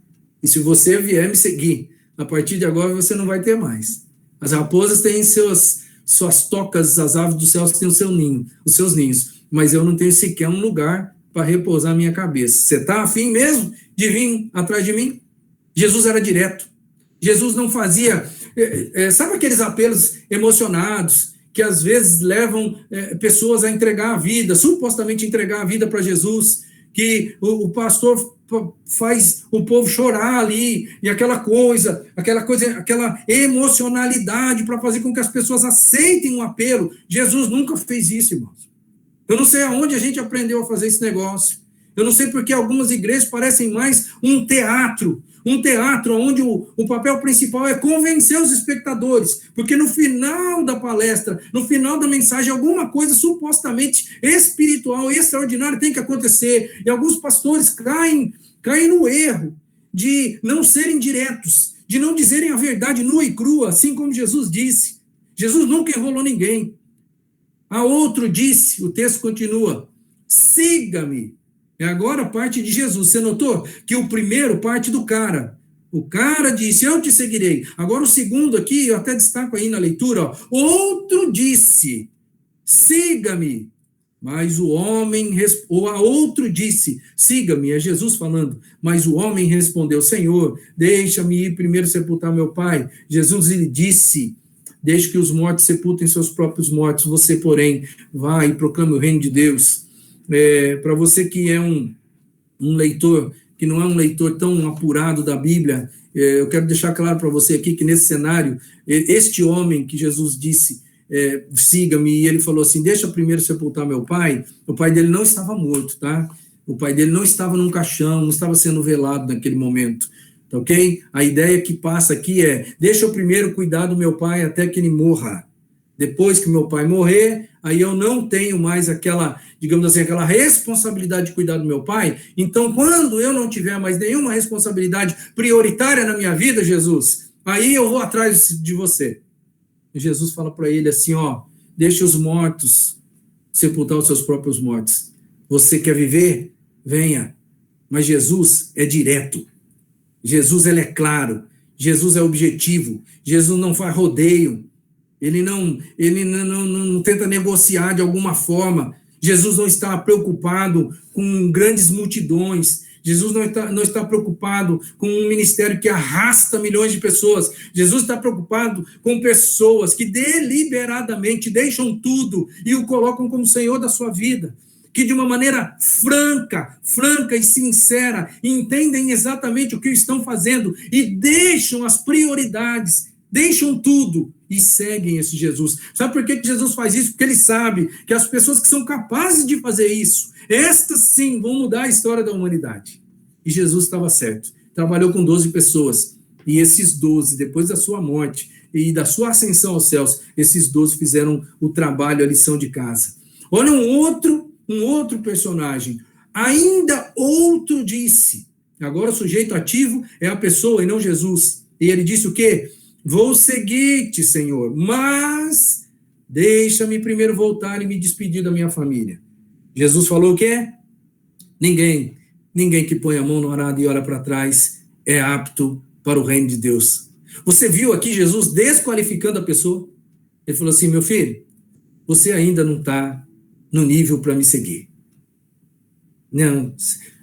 E se você vier me seguir, a partir de agora você não vai ter mais. As raposas têm suas tocas, as aves dos céus têm os seus ninhos. Mas eu não tenho sequer um lugar para repousar a minha cabeça. Você está afim mesmo de vir atrás de mim? Jesus era direto. Jesus não fazia... sabe aqueles apelos emocionados que às vezes levam pessoas a entregar a vida, supostamente entregar a vida para Jesus, que o pastor faz o povo chorar ali, e aquela emocionalidade para fazer com que as pessoas aceitem o apelo. Jesus nunca fez isso, irmãos. Eu não sei aonde a gente aprendeu a fazer esse negócio. Eu não sei porque algumas igrejas parecem mais um teatro onde o papel principal é convencer os espectadores, porque no final da palestra, no final da mensagem, alguma coisa supostamente espiritual, extraordinária tem que acontecer, e alguns pastores caem no erro de não serem diretos, de não dizerem a verdade nua e crua, assim como Jesus disse. Jesus nunca enrolou ninguém. A outro disse, o texto continua, siga-me. É agora a parte de Jesus. Você notou que o primeiro parte do cara. O cara disse, eu te seguirei. Agora o segundo aqui, eu até destaco aí na leitura, ó, outro disse, siga-me. Mas o homem, ou a outro disse, siga-me, é Jesus falando. Mas o homem respondeu, Senhor, deixa-me ir primeiro sepultar meu pai. Jesus lhe disse, deixe que os mortos sepultem seus próprios mortos, você, porém, vai e proclame o reino de Deus. Para você que é um leitor, que não é um leitor tão apurado da Bíblia, eu quero deixar claro para você aqui que nesse cenário, este homem que Jesus disse, siga-me, e ele falou assim, deixa primeiro sepultar meu pai, o pai dele não estava morto, tá? O pai dele não estava num caixão, não estava sendo velado naquele momento, tá ok? A ideia que passa aqui é, deixa eu primeiro cuidar do meu pai até que ele morra. Depois que meu pai morrer, aí eu não tenho mais aquela, digamos assim, aquela responsabilidade de cuidar do meu pai. Então, quando eu não tiver mais nenhuma responsabilidade prioritária na minha vida, Jesus, aí eu vou atrás de você. E Jesus fala para ele assim, ó, deixa os mortos sepultar os seus próprios mortos. Você quer viver? Venha. Mas Jesus é direto. Jesus, ele é claro. Jesus é objetivo. Jesus não faz rodeio. Ele não tenta negociar de alguma forma. Jesus não está preocupado com grandes multidões. Jesus não está preocupado com um ministério que arrasta milhões de pessoas. Jesus está preocupado com pessoas que deliberadamente deixam tudo e o colocam como Senhor da sua vida. Que de uma maneira franca e sincera, entendem exatamente o que estão fazendo e deixam as prioridades, deixam tudo e seguem esse Jesus. Sabe por que Jesus faz isso? Porque ele sabe que as pessoas que são capazes de fazer isso, estas sim vão mudar a história da humanidade. E Jesus estava certo. Trabalhou com 12 pessoas. E esses 12, depois da sua morte e da sua ascensão aos céus, esses 12 fizeram o trabalho, a lição de casa. Olha um outro personagem. Ainda outro disse. Agora o sujeito ativo é a pessoa e não Jesus. E ele disse o quê? Vou seguir-te, Senhor, mas deixa-me primeiro voltar e me despedir da minha família. Jesus falou o quê? Ninguém que põe a mão no arado e olha para trás é apto para o reino de Deus. Você viu aqui Jesus desqualificando a pessoa? Ele falou assim, meu filho, você ainda não está no nível para me seguir. Não,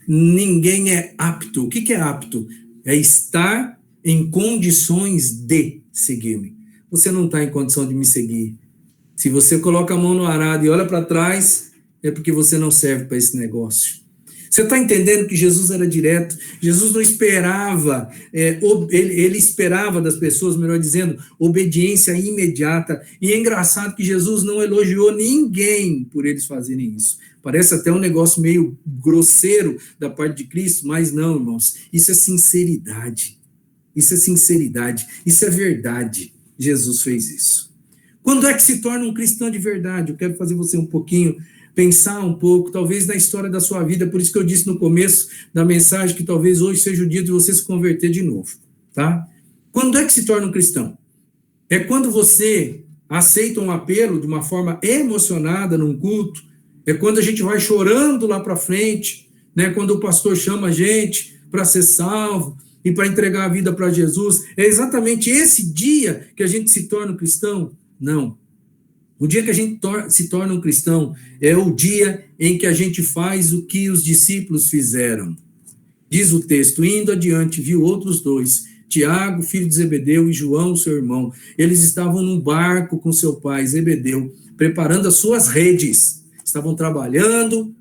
ninguém é apto. O que é apto? É estar em condições de seguir-me. Você não está em condição de me seguir. Se você coloca a mão no arado e olha para trás, é porque você não serve para esse negócio. Você está entendendo que Jesus era direto? Jesus não esperava, ele esperava das pessoas, melhor dizendo, obediência imediata. E é engraçado que Jesus não elogiou ninguém por eles fazerem isso. Parece até um negócio meio grosseiro da parte de Cristo, mas não, irmãos. Isso é sinceridade. Isso é sinceridade. Isso é verdade. Jesus fez isso. Quando é que se torna um cristão de verdade? Eu quero fazer você pensar um pouco, talvez na história da sua vida, por isso que eu disse no começo da mensagem que talvez hoje seja o dia de você se converter de novo, tá? Quando é que se torna um cristão? É quando você aceita um apelo de uma forma emocionada num culto, é quando a gente vai chorando lá para frente, né? Quando o pastor chama a gente para ser salvo e para entregar a vida para Jesus. É exatamente esse dia que a gente se torna um cristão? Não. O dia que a gente se torna um cristão é o dia em que a gente faz o que os discípulos fizeram. Diz o texto, indo adiante, viu outros dois, Tiago, filho de Zebedeu, e João, seu irmão. Eles estavam num barco com seu pai, Zebedeu, preparando as suas redes. Estavam trabalhando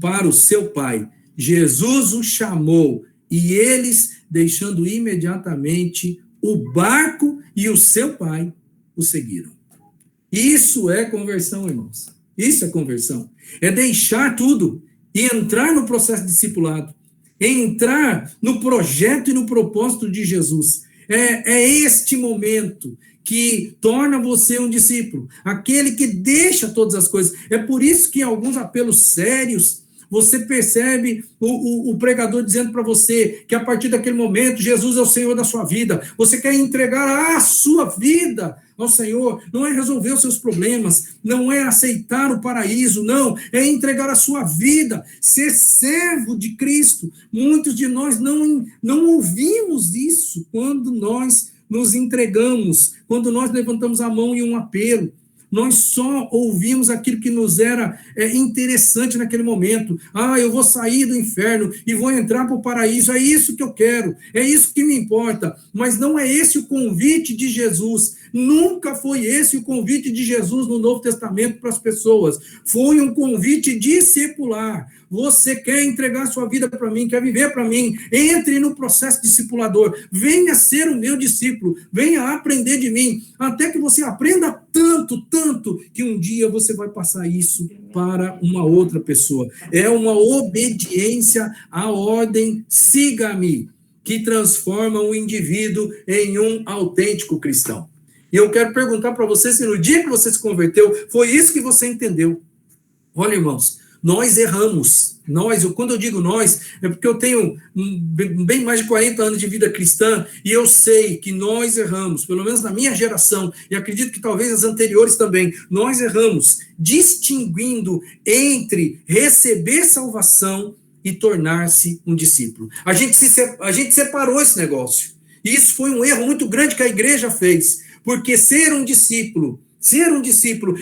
para o seu pai. Jesus os chamou, e eles, deixando imediatamente o barco e o seu pai, o seguiram. Isso é conversão, irmãos. Isso é conversão. É deixar tudo e entrar no processo discipulado. Entrar no projeto e no propósito de Jesus. É este momento que torna você um discípulo. Aquele que deixa todas as coisas. É por isso que em alguns apelos sérios, você percebe o pregador dizendo para você que a partir daquele momento, Jesus é o Senhor da sua vida. Você quer entregar a sua vida ao Senhor. Não é resolver os seus problemas, não é aceitar o paraíso, não. É entregar a sua vida, ser servo de Cristo. Muitos de nós não ouvimos isso quando nós nos entregamos, quando nós levantamos a mão em um apelo. Nós só ouvimos aquilo que nos era interessante naquele momento. Eu vou sair do inferno e vou entrar para o paraíso. É isso que eu quero, é isso que me importa. Mas não é esse o convite de Jesus. Nunca foi esse o convite de Jesus no Novo Testamento para as pessoas. Foi um convite discipular. Você quer entregar sua vida para mim, quer viver para mim, entre no processo discipulador. Venha ser o meu discípulo, venha aprender de mim, até que você aprenda tanto, que um dia você vai passar isso para uma outra pessoa. É uma obediência à ordem, siga-me, que transforma o indivíduo em um autêntico cristão. E eu quero perguntar para você se no dia que você se converteu, foi isso que você entendeu. Olha, irmãos, nós erramos. Quando eu digo nós, é porque eu tenho bem mais de 40 anos de vida cristã e eu sei que nós erramos, pelo menos na minha geração, e acredito que talvez as anteriores também, nós erramos, distinguindo entre receber salvação e tornar-se um discípulo. A gente separou esse negócio. E isso foi um erro muito grande que a igreja fez, porque ser um discípulo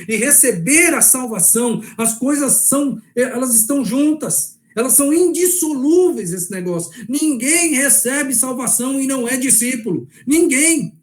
e receber a salvação, as coisas elas estão juntas, elas são indissolúveis, esse negócio. Ninguém recebe salvação e não é discípulo, ninguém.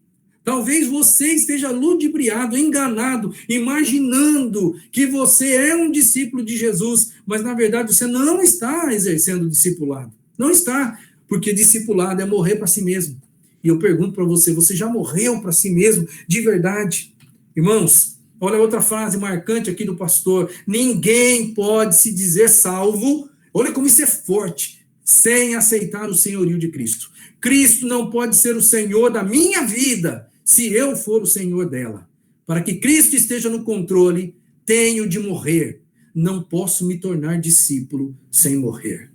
Talvez você esteja ludibriado, enganado, imaginando que você é um discípulo de Jesus, mas na verdade você não está exercendo o discipulado, não está, porque discipulado é morrer para si mesmo. E eu pergunto para você, você já morreu para si mesmo de verdade? Irmãos, olha outra frase marcante aqui do pastor. Ninguém pode se dizer salvo, olha como isso é forte, sem aceitar o senhorio de Cristo. Cristo não pode ser o Senhor da minha vida, se eu for o Senhor dela. Para que Cristo esteja no controle, tenho de morrer. Não posso me tornar discípulo sem morrer.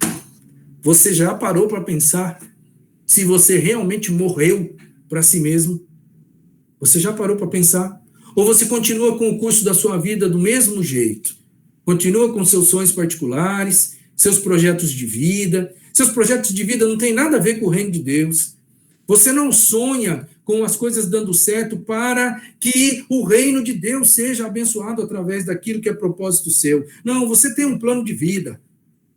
Você já parou para pensar se você realmente morreu para si mesmo? Você já parou para pensar? Ou você continua com o curso da sua vida do mesmo jeito? Continua com seus sonhos particulares, seus projetos de vida. Seus projetos de vida não têm nada a ver com o reino de Deus. Você não sonha com as coisas dando certo para que o reino de Deus seja abençoado através daquilo que é propósito seu. Não, você tem um plano de vida.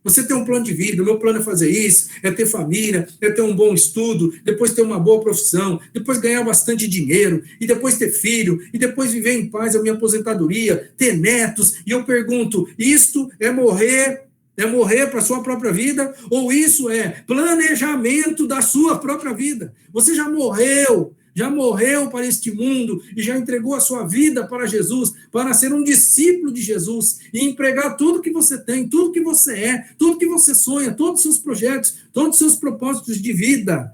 Você tem um plano de vida, o meu plano é fazer isso, é ter família, é ter um bom estudo, depois ter uma boa profissão, depois ganhar bastante dinheiro, e depois ter filho, e depois viver em paz a minha aposentadoria, ter netos. E eu pergunto, isto é morrer para a sua própria vida, ou isso é planejamento da sua própria vida? Você já morreu para este mundo e já entregou a sua vida para Jesus, para ser um discípulo de Jesus e empregar tudo que você tem, tudo que você é, tudo que você sonha, todos os seus projetos, todos os seus propósitos de vida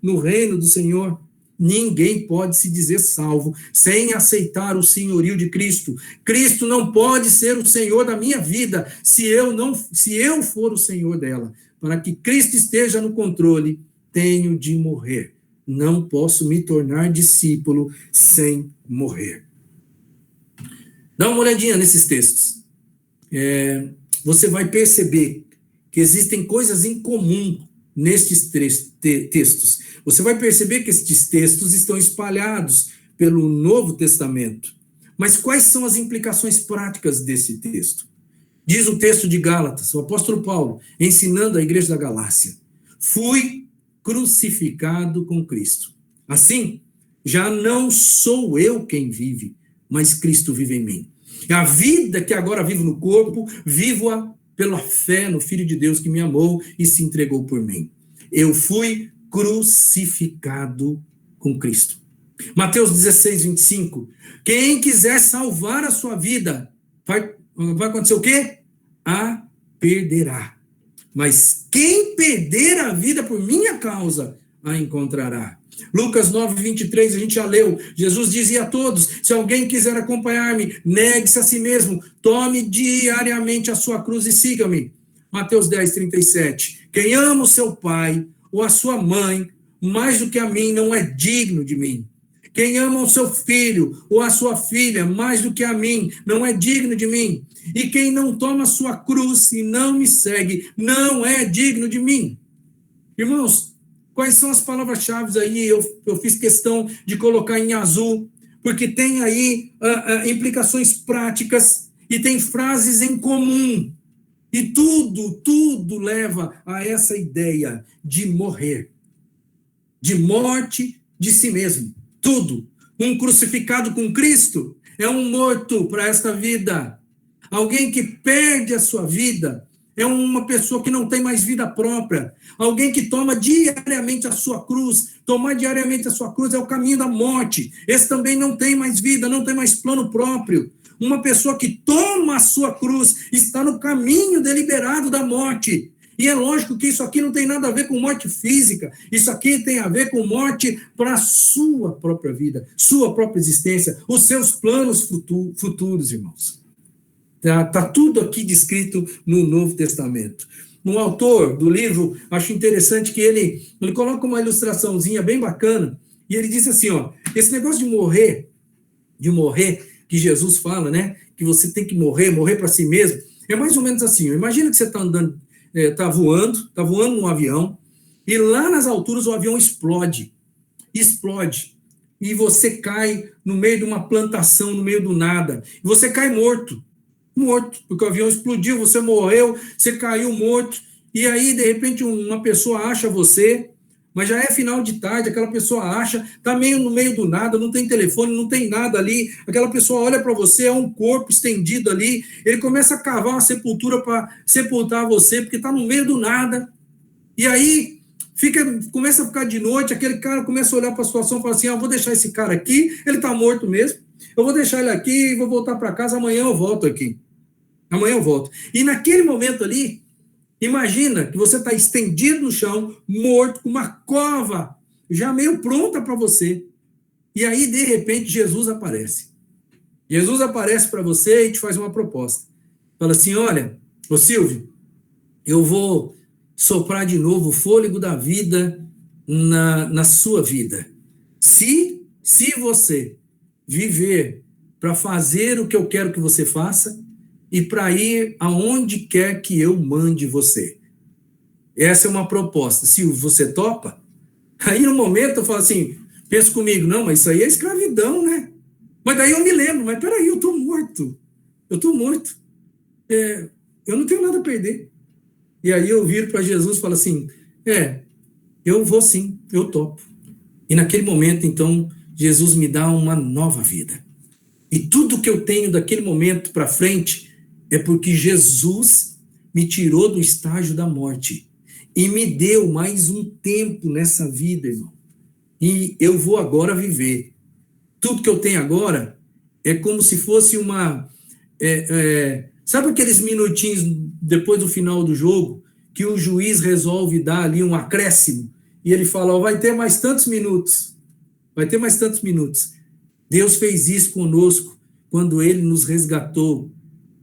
no reino do Senhor. Ninguém pode se dizer salvo sem aceitar o senhorio de Cristo. Cristo não pode ser o Senhor da minha vida se eu for o Senhor dela. Para que Cristo esteja no controle, tenho de morrer. não posso me tornar discípulo sem morrer. Dá uma olhadinha nesses textos. Você vai perceber que existem coisas em comum nestes textos. Você vai perceber que estes textos estão espalhados pelo Novo Testamento. Mas quais são as implicações práticas desse texto? Diz o texto de Gálatas, o apóstolo Paulo, ensinando a igreja da Galácia: fui crucificado com Cristo. Assim, já não sou eu quem vive, mas Cristo vive em mim. A vida que agora vivo no corpo, vivo-a pela fé no Filho de Deus que me amou e se entregou por mim. Eu fui crucificado com Cristo. Mateus 16, 25. Quem quiser salvar a sua vida, vai acontecer o quê? A perderá. Mas quem perder a vida por minha causa, a encontrará. Lucas 9, 23, a gente já leu. Jesus dizia a todos: se alguém quiser acompanhar-me, negue-se a si mesmo, tome diariamente a sua cruz e siga-me. Mateus 10, 37. Quem ama o seu pai ou a sua mãe mais do que a mim não é digno de mim. Quem ama o seu filho ou a sua filha mais do que a mim não é digno de mim. E quem não toma a sua cruz e não me segue não é digno de mim. Irmãos, quais são as palavras-chave aí? Eu fiz questão de colocar em azul, porque tem aí implicações práticas e tem frases em comum. E tudo leva a essa ideia de morrer, de morte de si mesmo. Tudo. Um crucificado com Cristo é um morto para esta vida. Alguém que perde a sua vida é uma pessoa que não tem mais vida própria. Alguém que toma diariamente a sua cruz. Tomar diariamente a sua cruz é o caminho da morte. Esse também não tem mais vida, não tem mais plano próprio. Uma pessoa que toma a sua cruz está no caminho deliberado da morte. E é lógico que isso aqui não tem nada a ver com morte física. Isso aqui tem a ver com morte para a sua própria vida, sua própria existência, os seus planos futuros, irmãos. Está tudo aqui descrito no Novo Testamento. Um autor do livro, acho interessante que ele coloca uma ilustraçãozinha bem bacana, e ele diz assim, esse negócio de morrer, que Jesus fala, né, que você tem que morrer para si mesmo, é mais ou menos assim, imagina que você está andando, está voando num avião, e lá nas alturas o avião explode, e você cai no meio de uma plantação, no meio do nada, e você cai morto, porque o avião explodiu, você morreu, você caiu morto, e aí, de repente, uma pessoa acha você, mas já é final de tarde, aquela pessoa acha, está meio no meio do nada, não tem telefone, não tem nada ali, aquela pessoa olha para você, é um corpo estendido ali, ele começa a cavar uma sepultura para sepultar você, porque está no meio do nada, e aí começa a ficar de noite, aquele cara começa a olhar para a situação e fala assim, vou deixar esse cara aqui, ele está morto mesmo, eu vou deixar ele aqui, vou voltar para casa, amanhã eu volto aqui. E naquele momento ali, imagina que você está estendido no chão, morto, com uma cova já meio pronta para você. E aí, de repente, Jesus aparece. Jesus aparece para você e te faz uma proposta. Fala assim, olha, ô Silvio, eu vou soprar de novo o fôlego da vida na sua vida. Se você viver para fazer o que eu quero que você faça, e para ir aonde quer que eu mande você. Essa é uma proposta. Se você topa, aí no momento eu falo assim, pensa comigo, não, mas isso aí é escravidão, né? Mas daí eu me lembro, mas peraí, eu estou morto. Eu não tenho nada a perder. E aí eu viro para Jesus e falo assim, eu vou sim, eu topo. E naquele momento, então, Jesus me dá uma nova vida. E tudo que eu tenho daquele momento para frente é porque Jesus me tirou do estágio da morte e me deu mais um tempo nessa vida, irmão. E eu vou agora viver. Tudo que eu tenho agora é como se fosse uma... sabe aqueles minutinhos depois do final do jogo que o juiz resolve dar ali um acréscimo e ele fala, vai ter mais tantos minutos. Deus fez isso conosco quando ele nos resgatou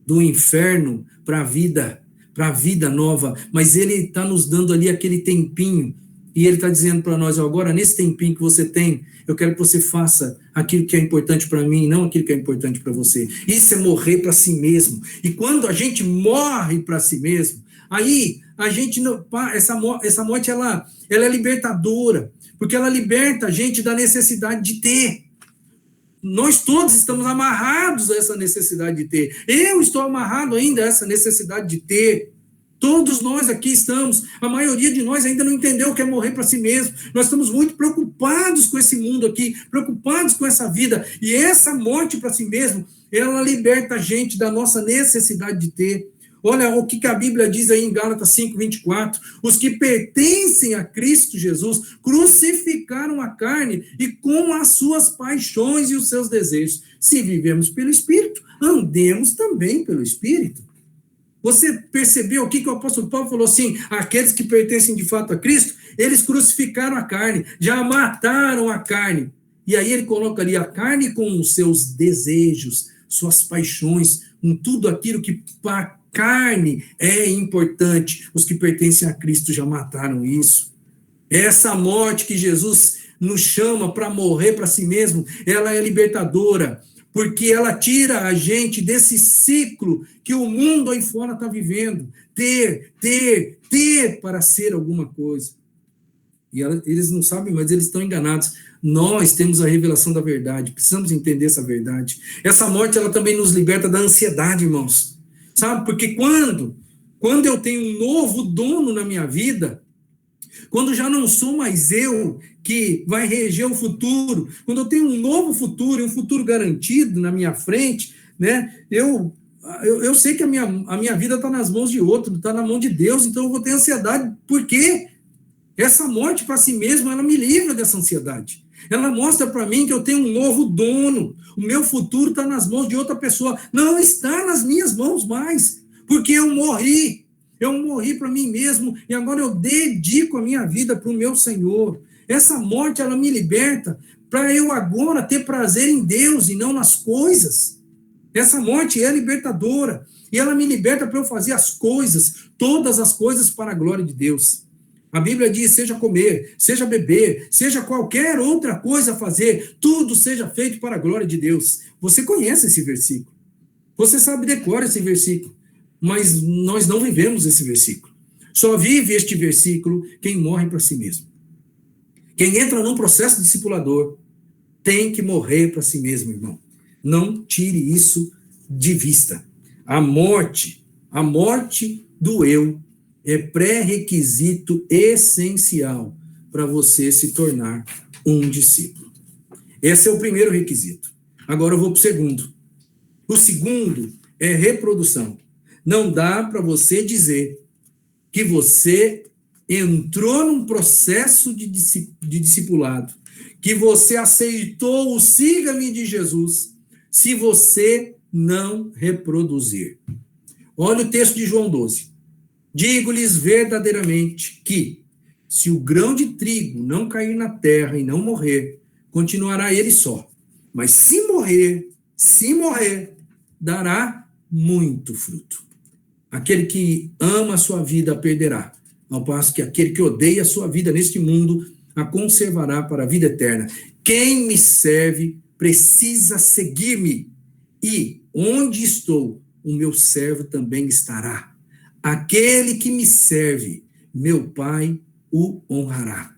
do inferno para a vida nova, mas ele está nos dando ali aquele tempinho E ele está dizendo para nós, agora, nesse tempinho que você tem, eu quero que você faça aquilo que é importante para mim, não aquilo que é importante para você. Isso é morrer para si mesmo. E quando a gente morre para si mesmo, aí a gente não, essa morte ela é libertadora, porque ela liberta a gente da necessidade de ter. Nós todos estamos amarrados a essa necessidade de ter. Eu estou amarrado ainda a essa necessidade de ter. Todos nós aqui estamos, a maioria de nós ainda não entendeu o que é morrer para si mesmo. Nós estamos muito preocupados com esse mundo aqui, preocupados com essa vida. E essa morte para si mesmo, ela liberta a gente da nossa necessidade de ter. Olha o que a Bíblia diz aí em Gálatas 5:24. Os que pertencem a Cristo Jesus crucificaram a carne e com as suas paixões e os seus desejos. Se vivemos pelo Espírito, andemos também pelo Espírito. Você percebeu o que o apóstolo Paulo falou assim? Aqueles que pertencem de fato a Cristo, eles crucificaram a carne, já mataram a carne. E aí ele coloca ali a carne com os seus desejos, suas paixões, com tudo aquilo que para a carne é importante. Os que pertencem a Cristo já mataram isso. Essa morte que Jesus nos chama para morrer para si mesmo, ela é libertadora, porque ela tira a gente desse ciclo que o mundo aí fora está vivendo. Ter para ser alguma coisa. E eles não sabem, mas eles estão enganados. Nós temos a revelação da verdade, precisamos entender essa verdade. Essa morte, ela também nos liberta da ansiedade, irmãos. Sabe, porque quando eu tenho um novo dono na minha vida, quando já não sou mais eu que vai reger o futuro, quando eu tenho um novo futuro, um futuro garantido na minha frente, né? Eu sei que a minha vida está nas mãos de outro, está na mão de Deus, então eu vou ter ansiedade, porque essa morte para si mesma, ela me livra dessa ansiedade. Ela mostra para mim que eu tenho um novo dono, o meu futuro está nas mãos de outra pessoa, não está nas minhas mãos mais, porque eu morri para mim mesmo, e agora eu dedico a minha vida para o meu Senhor. Essa morte, ela me liberta para eu agora ter prazer em Deus e não nas coisas. Essa morte é libertadora, e ela me liberta para eu fazer as coisas, todas as coisas para a glória de Deus. A Bíblia diz, seja comer, seja beber, seja qualquer outra coisa a fazer, tudo seja feito para a glória de Deus. Você conhece esse versículo, você sabe decorar esse versículo, mas nós não vivemos esse versículo. Só vive este versículo quem morre para si mesmo. Quem entra num processo discipulador tem que morrer para si mesmo, irmão. Não tire isso de vista. A morte do eu é pré-requisito essencial para você se tornar um discípulo. Esse é o primeiro requisito. Agora eu vou para o segundo. O segundo é reprodução. Não dá para você dizer que você entrou num processo de discipulado, que você aceitou o siga-me de Jesus, se você não reproduzir. Olha o texto de João 12. Digo-lhes verdadeiramente que, se o grão de trigo não cair na terra e não morrer, continuará ele só. Mas se morrer, dará muito fruto. Aquele que ama a sua vida a perderá, ao passo que aquele que odeia a sua vida neste mundo a conservará para a vida eterna. Quem me serve precisa seguir-me, e onde estou, o meu servo também estará. Aquele que me serve, meu Pai o honrará.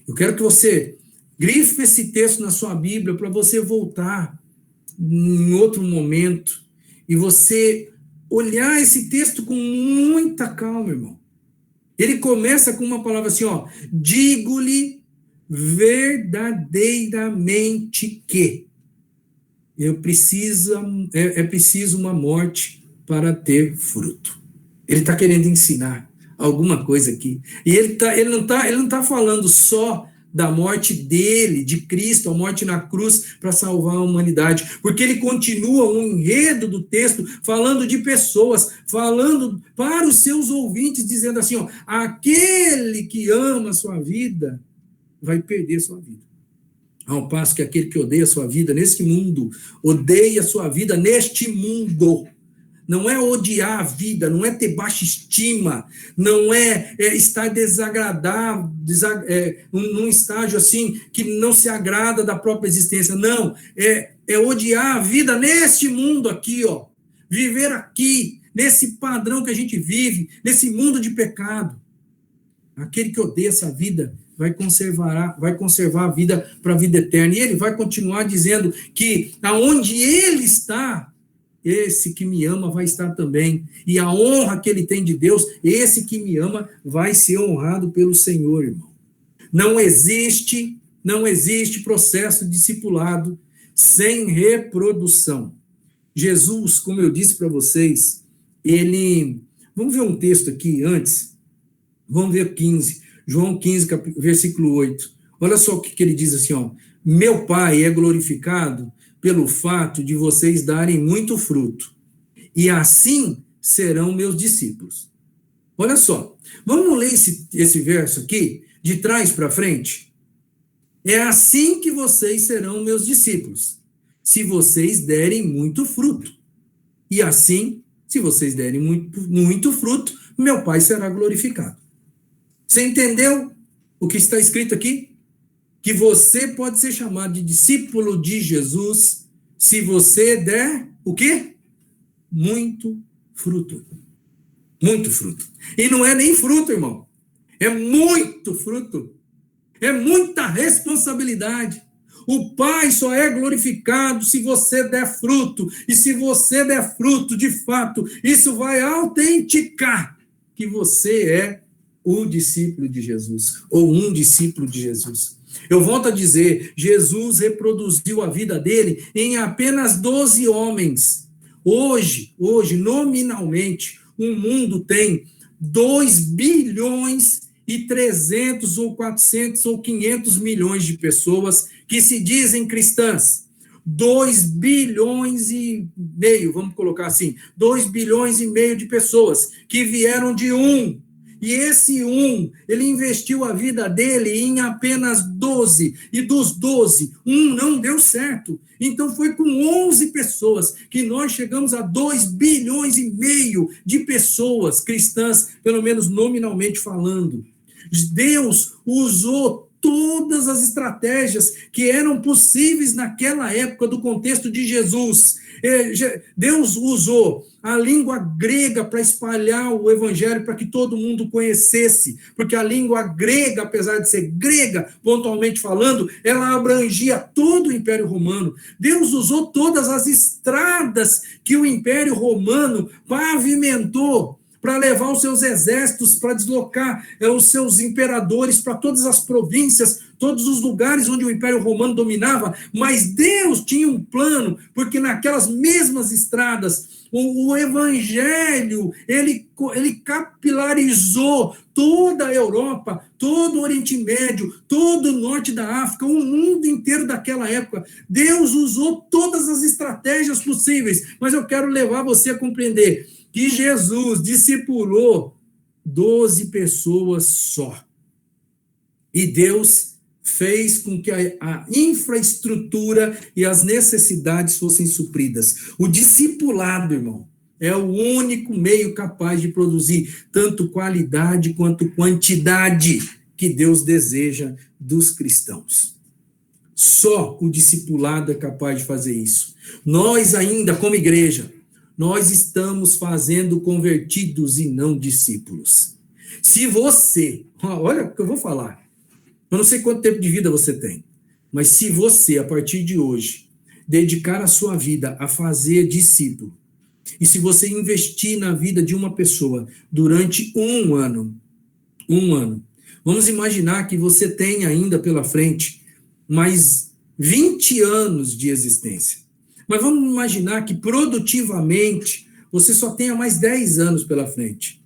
Eu quero que você grife esse texto na sua Bíblia para você voltar em outro momento e você olhar esse texto com muita calma, irmão. Ele começa com uma palavra assim, ó, digo-lhe verdadeiramente que é preciso uma morte para ter fruto. Ele está querendo ensinar alguma coisa aqui. E ele não tá falando só da morte dele, de Cristo, a morte na cruz para salvar a humanidade, porque ele continua o enredo do texto falando de pessoas, falando para os seus ouvintes, dizendo assim, ó, aquele que ama a sua vida vai perder a sua vida. Ao passo que aquele que odeia a sua vida nesse mundo, odeia a sua vida neste mundo. não é odiar a vida, não é ter baixa estima, não é estar desagradável, num estágio assim, que não se agrada da própria existência. Não, é odiar a vida neste mundo aqui, ó. Viver aqui, nesse padrão que a gente vive, nesse mundo de pecado. Aquele que odeia essa vida vai conservar a vida para a vida eterna. E ele vai continuar dizendo que aonde ele está, esse que me ama vai estar também. E a honra que ele tem de Deus, esse que me ama vai ser honrado pelo Senhor, irmão. Não existe processo discipulado sem reprodução. Jesus, como eu disse para vocês, vamos ver um texto aqui antes. Vamos ver 15, João 15, versículo 8. Olha só o que ele diz assim, ó. Meu Pai é glorificado pelo fato de vocês darem muito fruto, e assim serão meus discípulos. Olha só, vamos ler esse verso aqui, de trás para frente? É assim que vocês serão meus discípulos, se vocês derem muito fruto. E assim, se vocês derem muito fruto, meu Pai será glorificado. Você entendeu o que está escrito aqui? Que você pode ser chamado de discípulo de Jesus se você der o quê? Muito fruto. Muito fruto. E não é nem fruto, irmão. É muito fruto. É muita responsabilidade. O Pai só é glorificado se você der fruto. E se você der fruto, de fato, isso vai autenticar que você é o discípulo de Jesus, ou um discípulo de Jesus. Eu volto a dizer, Jesus reproduziu a vida dele em apenas 12 homens. Hoje, nominalmente, o mundo tem 2 bilhões e 300 ou 400 ou 500 milhões de pessoas que se dizem cristãs. 2 bilhões e meio, vamos colocar assim, 2 bilhões e meio de pessoas que vieram de um. E esse ele investiu a vida dele em apenas 12. E dos 12, não deu certo. Então foi com 11 pessoas que nós chegamos a 2 bilhões e meio de pessoas cristãs, pelo menos nominalmente falando. Deus usou todas as estratégias que eram possíveis naquela época do contexto de Jesus. Deus usou a língua grega para espalhar o evangelho, para que todo mundo conhecesse, porque a língua grega, apesar de ser grega, pontualmente falando, ela abrangia todo o Império Romano. Deus usou todas as estradas que o Império Romano pavimentou para levar os seus exércitos, para deslocar os seus imperadores para todas as províncias, todos os lugares onde o Império Romano dominava, mas Deus tinha um plano, porque naquelas mesmas estradas, o Evangelho, ele capilarizou toda a Europa, todo o Oriente Médio, todo o Norte da África, o mundo inteiro daquela época. Deus usou todas as estratégias possíveis, mas eu quero levar você a compreender que Jesus discipulou 12 pessoas só. E Deus fez com que a infraestrutura e as necessidades fossem supridas. O discipulado, irmão, é o único meio capaz de produzir tanto qualidade quanto quantidade que Deus deseja dos cristãos. Só o discipulado é capaz de fazer isso. Nós ainda, como igreja, nós estamos fazendo convertidos e não discípulos. Se você, olha o que eu vou falar, eu não sei quanto tempo de vida você tem, mas se você, a partir de hoje, dedicar a sua vida a fazer discípulo, e se você investir na vida de uma pessoa durante um ano, vamos imaginar que você tem ainda pela frente mais 20 anos de existência. Mas vamos imaginar que produtivamente você só tenha mais 10 anos pela frente.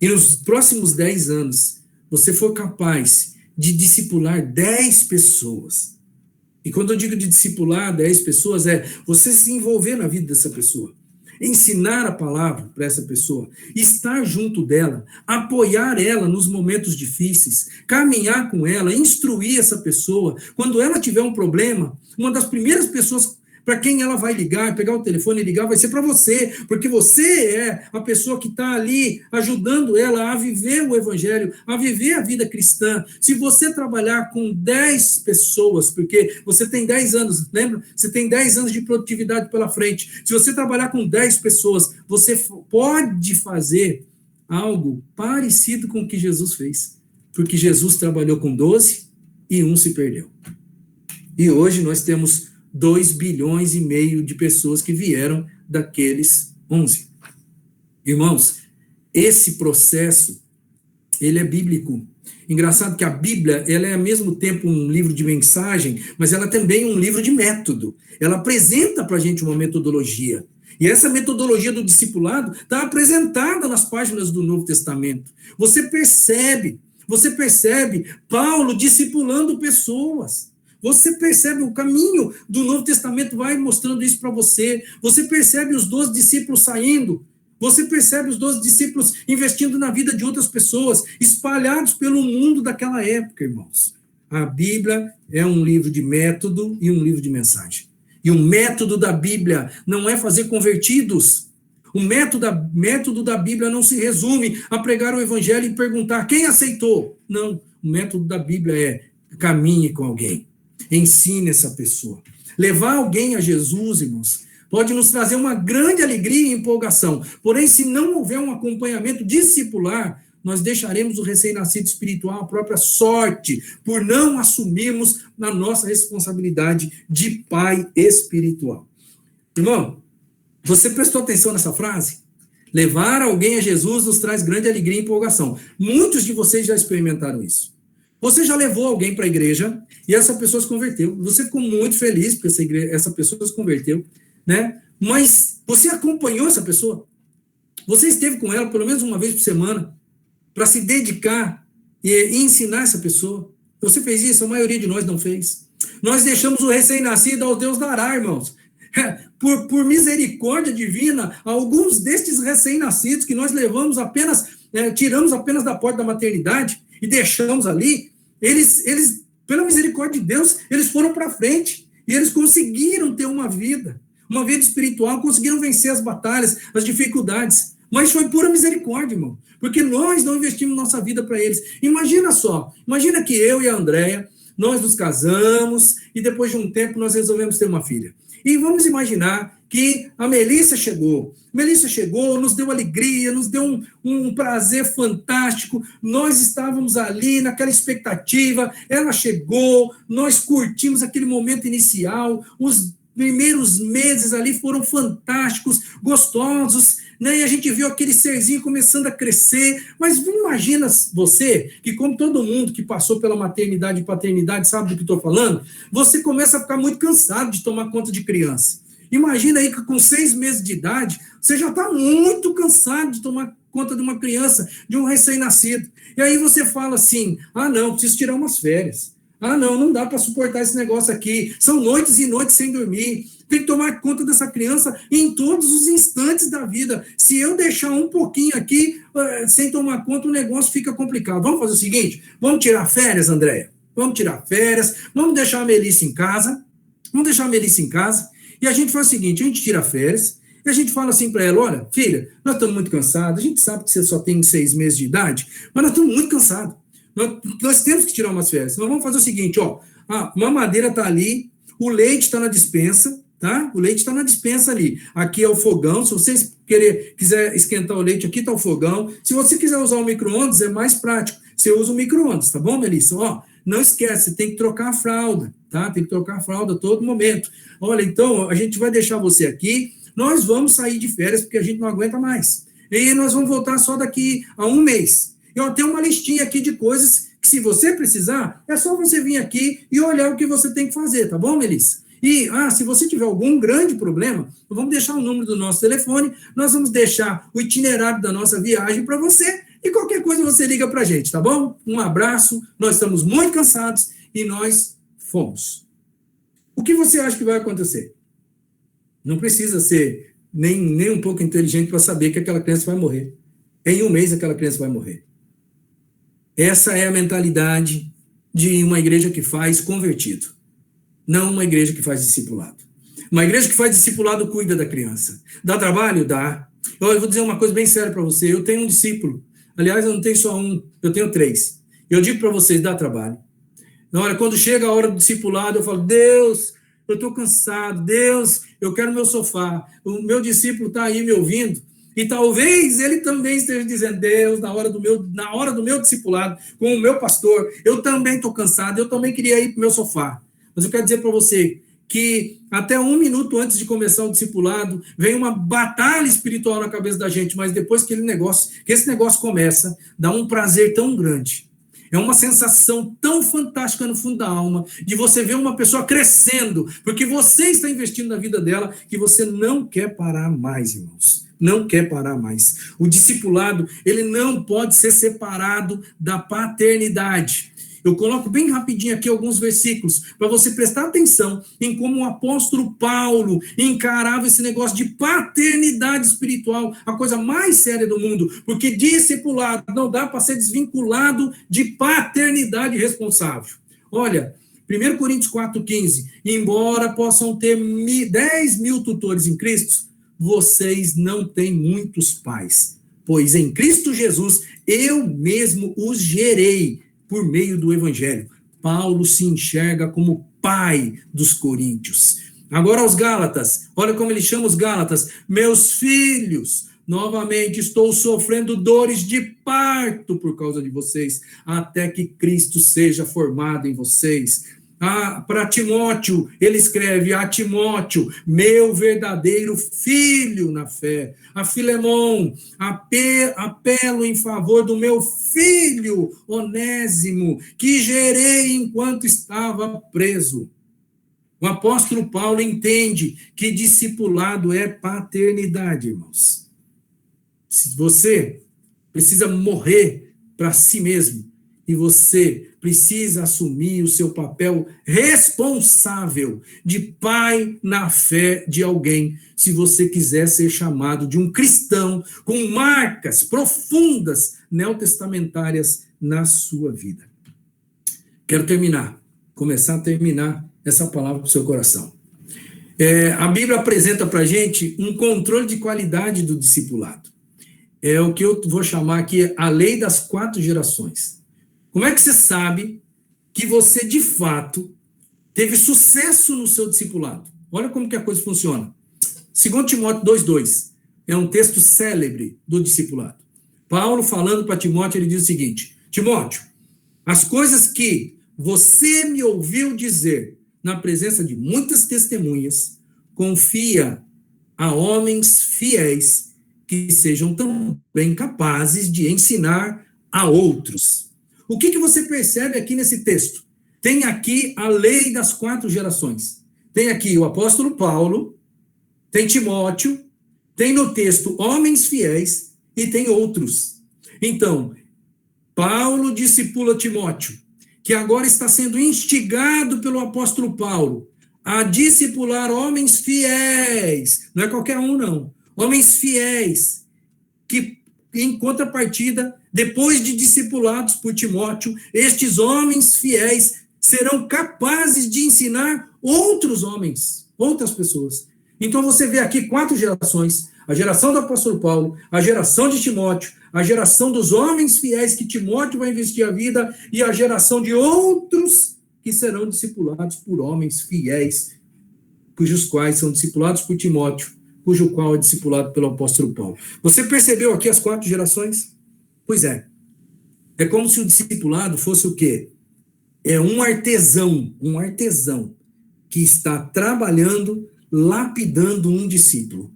E nos próximos 10 anos, você for capaz de discipular 10 pessoas. E quando eu digo de discipular 10 pessoas, é você se envolver na vida dessa pessoa, ensinar a palavra para essa pessoa, estar junto dela, apoiar ela nos momentos difíceis, caminhar com ela, instruir essa pessoa. Quando ela tiver um problema, uma das primeiras pessoas Para quem ela vai ligar, pegar o telefone e ligar, vai ser para você, porque você é a pessoa que está ali ajudando ela a viver o evangelho, a viver a vida cristã. Se você trabalhar com 10 pessoas, porque você tem 10 anos, lembra? Você tem 10 anos de produtividade pela frente. Se você trabalhar com 10 pessoas, você pode fazer algo parecido com o que Jesus fez, porque Jesus trabalhou com 12 e um se perdeu. E hoje nós temos 2,5 bilhões de pessoas que vieram daqueles 11. Irmãos, esse processo, ele é bíblico. Engraçado que a Bíblia, ela é ao mesmo tempo um livro de mensagem, mas ela também é um livro de método. Ela apresenta para a gente uma metodologia. E essa metodologia do discipulado está apresentada nas páginas do Novo Testamento. Você percebe Paulo discipulando pessoas. Você percebe o caminho do Novo Testamento, vai mostrando isso para você. Você percebe os 12 discípulos saindo. Você percebe os 12 discípulos investindo na vida de outras pessoas, espalhados pelo mundo daquela época, irmãos. A Bíblia é um livro de método e um livro de mensagem. E o método da Bíblia não é fazer convertidos. O método da Bíblia não se resume a pregar o evangelho e perguntar quem aceitou. Não, o método da Bíblia é caminhe com alguém, ensine essa pessoa. Levar alguém a Jesus, irmãos, pode nos trazer uma grande alegria e empolgação. Porém, se não houver um acompanhamento discipular, nós deixaremos o recém-nascido espiritual à própria sorte, por não assumirmos a nossa responsabilidade de pai espiritual. Irmão, você prestou atenção nessa frase? Levar alguém a Jesus nos traz grande alegria e empolgação. Muitos de vocês já experimentaram isso. Você já levou alguém para a igreja e essa pessoa se converteu. Você ficou muito feliz porque essa pessoa se converteu, né? Mas você acompanhou essa pessoa? Você esteve com ela pelo menos uma vez por semana para se dedicar e ensinar essa pessoa? Você fez isso? A maioria de nós não fez. Nós deixamos o recém-nascido ao Deus dará, irmãos. Por misericórdia divina, alguns destes recém-nascidos que nós levamos tiramos apenas da porta da maternidade e deixamos ali, eles, pela misericórdia de Deus, eles foram para frente e eles conseguiram ter uma vida espiritual, conseguiram vencer as batalhas, as dificuldades, mas foi pura misericórdia, irmão, porque nós não investimos nossa vida para eles. Imagina que eu e a Andréia, nós nos casamos e depois de um tempo nós resolvemos ter uma filha. E vamos imaginar que a Melissa chegou, nos deu alegria, nos deu um prazer fantástico, nós estávamos ali naquela expectativa, ela chegou, nós curtimos aquele momento inicial, os primeiros meses ali foram fantásticos, gostosos, né? E a gente viu aquele serzinho começando a crescer, mas imagina você, que como todo mundo que passou pela maternidade e paternidade sabe do que estou falando, você começa a ficar muito cansado de tomar conta de criança. Imagina aí que com 6 meses de idade, você já está muito cansado de tomar conta de uma criança, de um recém-nascido. E aí você fala assim, não, preciso tirar umas férias. Não dá para suportar esse negócio aqui. São noites e noites sem dormir. Tem que tomar conta dessa criança em todos os instantes da vida. Se eu deixar um pouquinho aqui, sem tomar conta, o negócio fica complicado. Vamos fazer o seguinte, vamos tirar férias, Andréia? Vamos tirar férias, vamos deixar a Melissa em casa, e a gente faz o seguinte, a gente tira férias, e a gente fala assim para ela, olha, filha, nós estamos muito cansados, a gente sabe que você só tem 6 meses de idade, mas nós estamos muito cansados. Nós temos que tirar umas férias. Nós vamos fazer o seguinte, a mamadeira está ali, o leite está na despensa, tá? O leite está na despensa ali. Aqui é o fogão, se vocês quiser esquentar o leite, aqui está o fogão. Se você quiser usar o micro-ondas, é mais prático. Você usa o micro-ondas, tá bom, Melissa? Não esquece, você tem que trocar a fralda, tá? Tem que trocar a fralda a todo momento. Olha, então, a gente vai deixar você aqui, nós vamos sair de férias, porque a gente não aguenta mais. E aí nós vamos voltar só daqui a 1 mês. Eu tenho uma listinha aqui de coisas que, se você precisar, é só você vir aqui e olhar o que você tem que fazer, tá bom, Melissa? E, se você tiver algum grande problema, vamos deixar o número do nosso telefone, nós vamos deixar o itinerário da nossa viagem para você, e qualquer coisa você liga para a gente, tá bom? Um abraço, nós estamos muito cansados e nós fomos. O que você acha que vai acontecer? Não precisa ser nem um pouco inteligente para saber que aquela criança vai morrer. Em 1 mês aquela criança vai morrer. Essa é a mentalidade de uma igreja que faz convertido, não uma igreja que faz discipulado. Uma igreja que faz discipulado cuida da criança. Dá trabalho? Dá. Eu vou dizer uma coisa bem séria para você. Eu tenho um discípulo. Aliás, eu não tenho só um, eu tenho 3. Eu digo para vocês, dá trabalho. Na hora, quando chega a hora do discipulado, eu falo, Deus, eu estou cansado. Deus, eu quero meu sofá. O meu discípulo está aí me ouvindo. E talvez ele também esteja dizendo, Deus, na hora do meu discipulado, com o meu pastor, eu também estou cansado, eu também queria ir para o meu sofá. Mas eu quero dizer para você que até 1 minuto antes de começar o discipulado, vem uma batalha espiritual na cabeça da gente, mas depois que esse negócio começa, dá um prazer tão grande. É uma sensação tão fantástica no fundo da alma, de você ver uma pessoa crescendo, porque você está investindo na vida dela, que você não quer parar mais, irmãos. Não quer parar mais. O discipulado, ele não pode ser separado da paternidade. Eu coloco bem rapidinho aqui alguns versículos, para você prestar atenção em como o apóstolo Paulo encarava esse negócio de paternidade espiritual, a coisa mais séria do mundo, porque discipulado não dá para ser desvinculado de paternidade responsável. Olha, 1 Coríntios 4,15, embora possam ter 10 mil tutores em Cristo, vocês não têm muitos pais, pois em Cristo Jesus eu mesmo os gerei por meio do evangelho. Paulo se enxerga como pai dos coríntios. Agora aos Gálatas, olha como ele chama os Gálatas, meus filhos, novamente estou sofrendo dores de parto por causa de vocês, até que Cristo seja formado em vocês. Para Timóteo, ele escreve, a Timóteo, meu verdadeiro filho na fé. A Filemão, apelo em favor do meu filho Onésimo, que gerei enquanto estava preso. O apóstolo Paulo entende que discipulado é paternidade, irmãos. Se você precisa morrer para si mesmo, e você precisa assumir o seu papel responsável de pai na fé de alguém, se você quiser ser chamado de um cristão com marcas profundas neotestamentárias na sua vida. Quero começar a terminar essa palavra para o seu coração. A Bíblia apresenta para a gente um controle de qualidade do discipulado. É o que eu vou chamar aqui a lei das 4 gerações. Como é que você sabe que você, de fato, teve sucesso no seu discipulado? Olha como que a coisa funciona. 2 Timóteo 2,2 é um texto célebre do discipulado. Paulo, falando para Timóteo, ele diz o seguinte, Timóteo, as coisas que você me ouviu dizer na presença de muitas testemunhas, confia a homens fiéis que sejam também capazes de ensinar a outros. O que você percebe aqui nesse texto? Tem aqui a lei das 4 gerações. Tem aqui o apóstolo Paulo, tem Timóteo, tem no texto homens fiéis e tem outros. Então, Paulo discipula Timóteo, que agora está sendo instigado pelo apóstolo Paulo a discipular homens fiéis. Não é qualquer um, não. Homens fiéis, que em contrapartida, depois de discipulados por Timóteo, estes homens fiéis serão capazes de ensinar outros homens, outras pessoas. Então você vê aqui 4 gerações, a geração do apóstolo Paulo, a geração de Timóteo, a geração dos homens fiéis que Timóteo vai investir a vida e a geração de outros que serão discipulados por homens fiéis, cujos quais são discipulados por Timóteo, cujo qual é discipulado pelo apóstolo Paulo. Você percebeu aqui as 4 gerações? Pois é. É como se o discipulado fosse o quê? É um artesão que está trabalhando, lapidando um discípulo.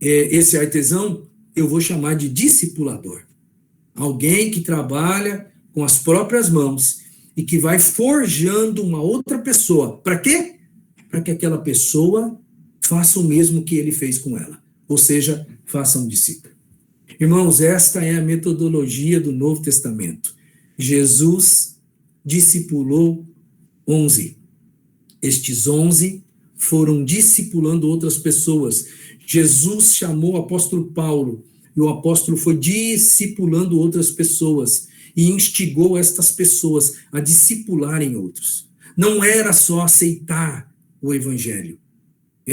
Esse artesão eu vou chamar de discipulador. Alguém que trabalha com as próprias mãos e que vai forjando uma outra pessoa. Para quê? Para que aquela pessoa faça o mesmo que ele fez com ela. Ou seja, faça um discípulo. Irmãos, esta é a metodologia do Novo Testamento. Jesus discipulou 11. Estes 11 foram discipulando outras pessoas. Jesus chamou o apóstolo Paulo, e o apóstolo foi discipulando outras pessoas, e instigou estas pessoas a discipularem outros. Não era só aceitar o evangelho,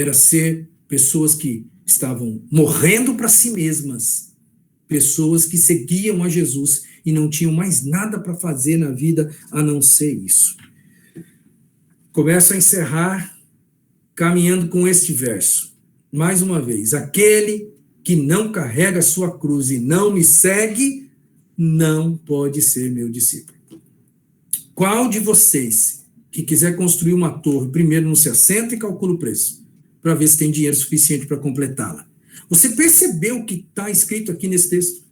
era ser pessoas que estavam morrendo para si mesmas, pessoas que seguiam a Jesus e não tinham mais nada para fazer na vida a não ser isso. Começo a encerrar caminhando com este verso. Mais uma vez, aquele que não carrega a sua cruz e não me segue, não pode ser meu discípulo. Qual de vocês que quiser construir uma torre, primeiro não se assenta e calcula o preço, para ver se tem dinheiro suficiente para completá-la? Você percebeu o que está escrito aqui nesse texto?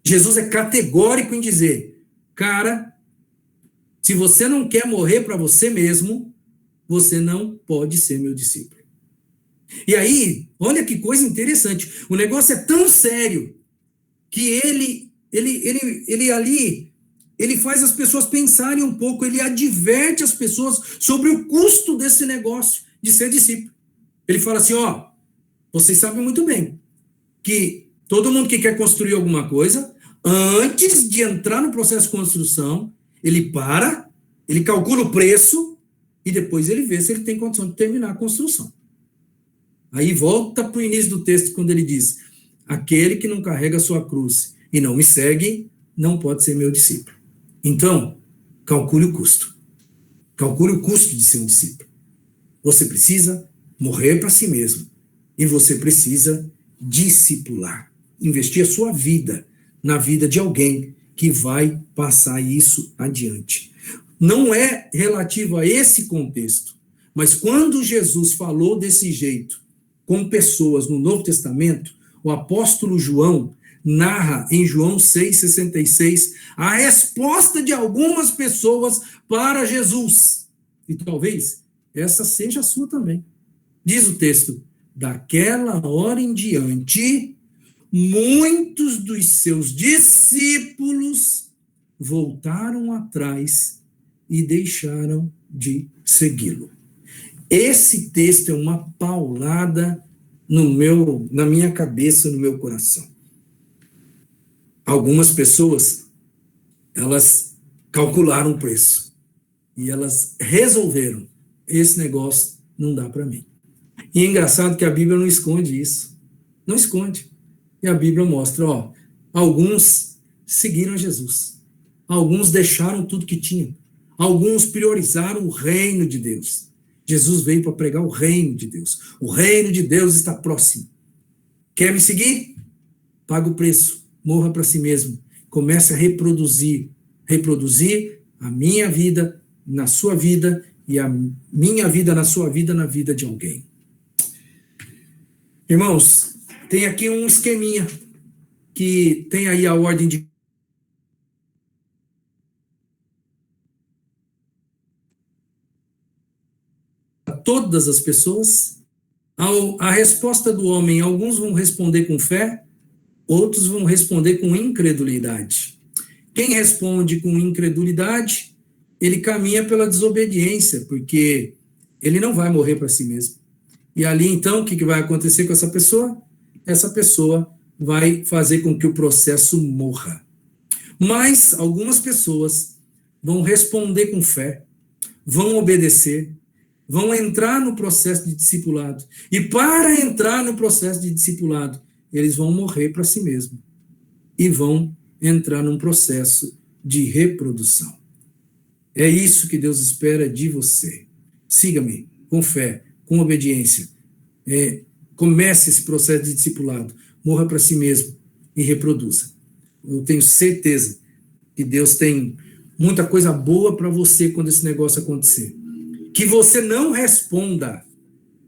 Jesus é categórico em dizer, cara, se você não quer morrer para você mesmo, você não pode ser meu discípulo. E aí, olha que coisa interessante, o negócio é tão sério que ele ali, ele faz as pessoas pensarem um pouco, ele adverte as pessoas sobre o custo desse negócio de ser discípulo. Ele fala assim, ó, vocês sabem muito bem que todo mundo que quer construir alguma coisa, antes de entrar no processo de construção, ele para, ele calcula o preço e depois ele vê se ele tem condição de terminar a construção. Aí volta para o início do texto, quando ele diz, aquele que não carrega a sua cruz e não me segue, não pode ser meu discípulo. Então, calcule o custo. Calcule o custo de ser um discípulo. Você precisa morrer para si mesmo. E você precisa discipular. Investir a sua vida na vida de alguém que vai passar isso adiante. Não é relativo a esse contexto, mas quando Jesus falou desse jeito com pessoas no Novo Testamento, o apóstolo João narra em João 6,66 a resposta de algumas pessoas para Jesus. E talvez essa seja a sua também. Diz o texto, daquela hora em diante, muitos dos seus discípulos voltaram atrás e deixaram de segui-lo. Esse texto é uma paulada na minha cabeça, no meu coração. Algumas pessoas, elas calcularam o preço e elas resolveram, esse negócio não dá para mim. E é engraçado que a Bíblia não esconde isso. Não esconde. E a Bíblia mostra, ó, alguns seguiram Jesus. Alguns deixaram tudo que tinham. Alguns priorizaram o reino de Deus. Jesus veio para pregar o reino de Deus. O reino de Deus está próximo. Quer me seguir? Paga o preço. Morra para si mesmo. Comece a reproduzir a minha vida na sua vida e a minha vida na sua vida, na vida de alguém. Irmãos, tem aqui um esqueminha que tem aí a ordem de todas as pessoas. A resposta do homem, alguns vão responder com fé, outros vão responder com incredulidade. Quem responde com incredulidade, ele caminha pela desobediência, porque ele não vai morrer para si mesmo. E ali, então, o que vai acontecer com essa pessoa? Essa pessoa vai fazer com que o processo morra. Mas algumas pessoas vão responder com fé, vão obedecer, vão entrar no processo de discipulado. E para entrar no processo de discipulado, eles vão morrer para si mesmo. E vão entrar num processo de reprodução. É isso que Deus espera de você. Siga-me com fé, com obediência. Comece esse processo de discipulado. Morra para si mesmo e reproduza. Eu tenho certeza que Deus tem muita coisa boa para você quando esse negócio acontecer. Que você não responda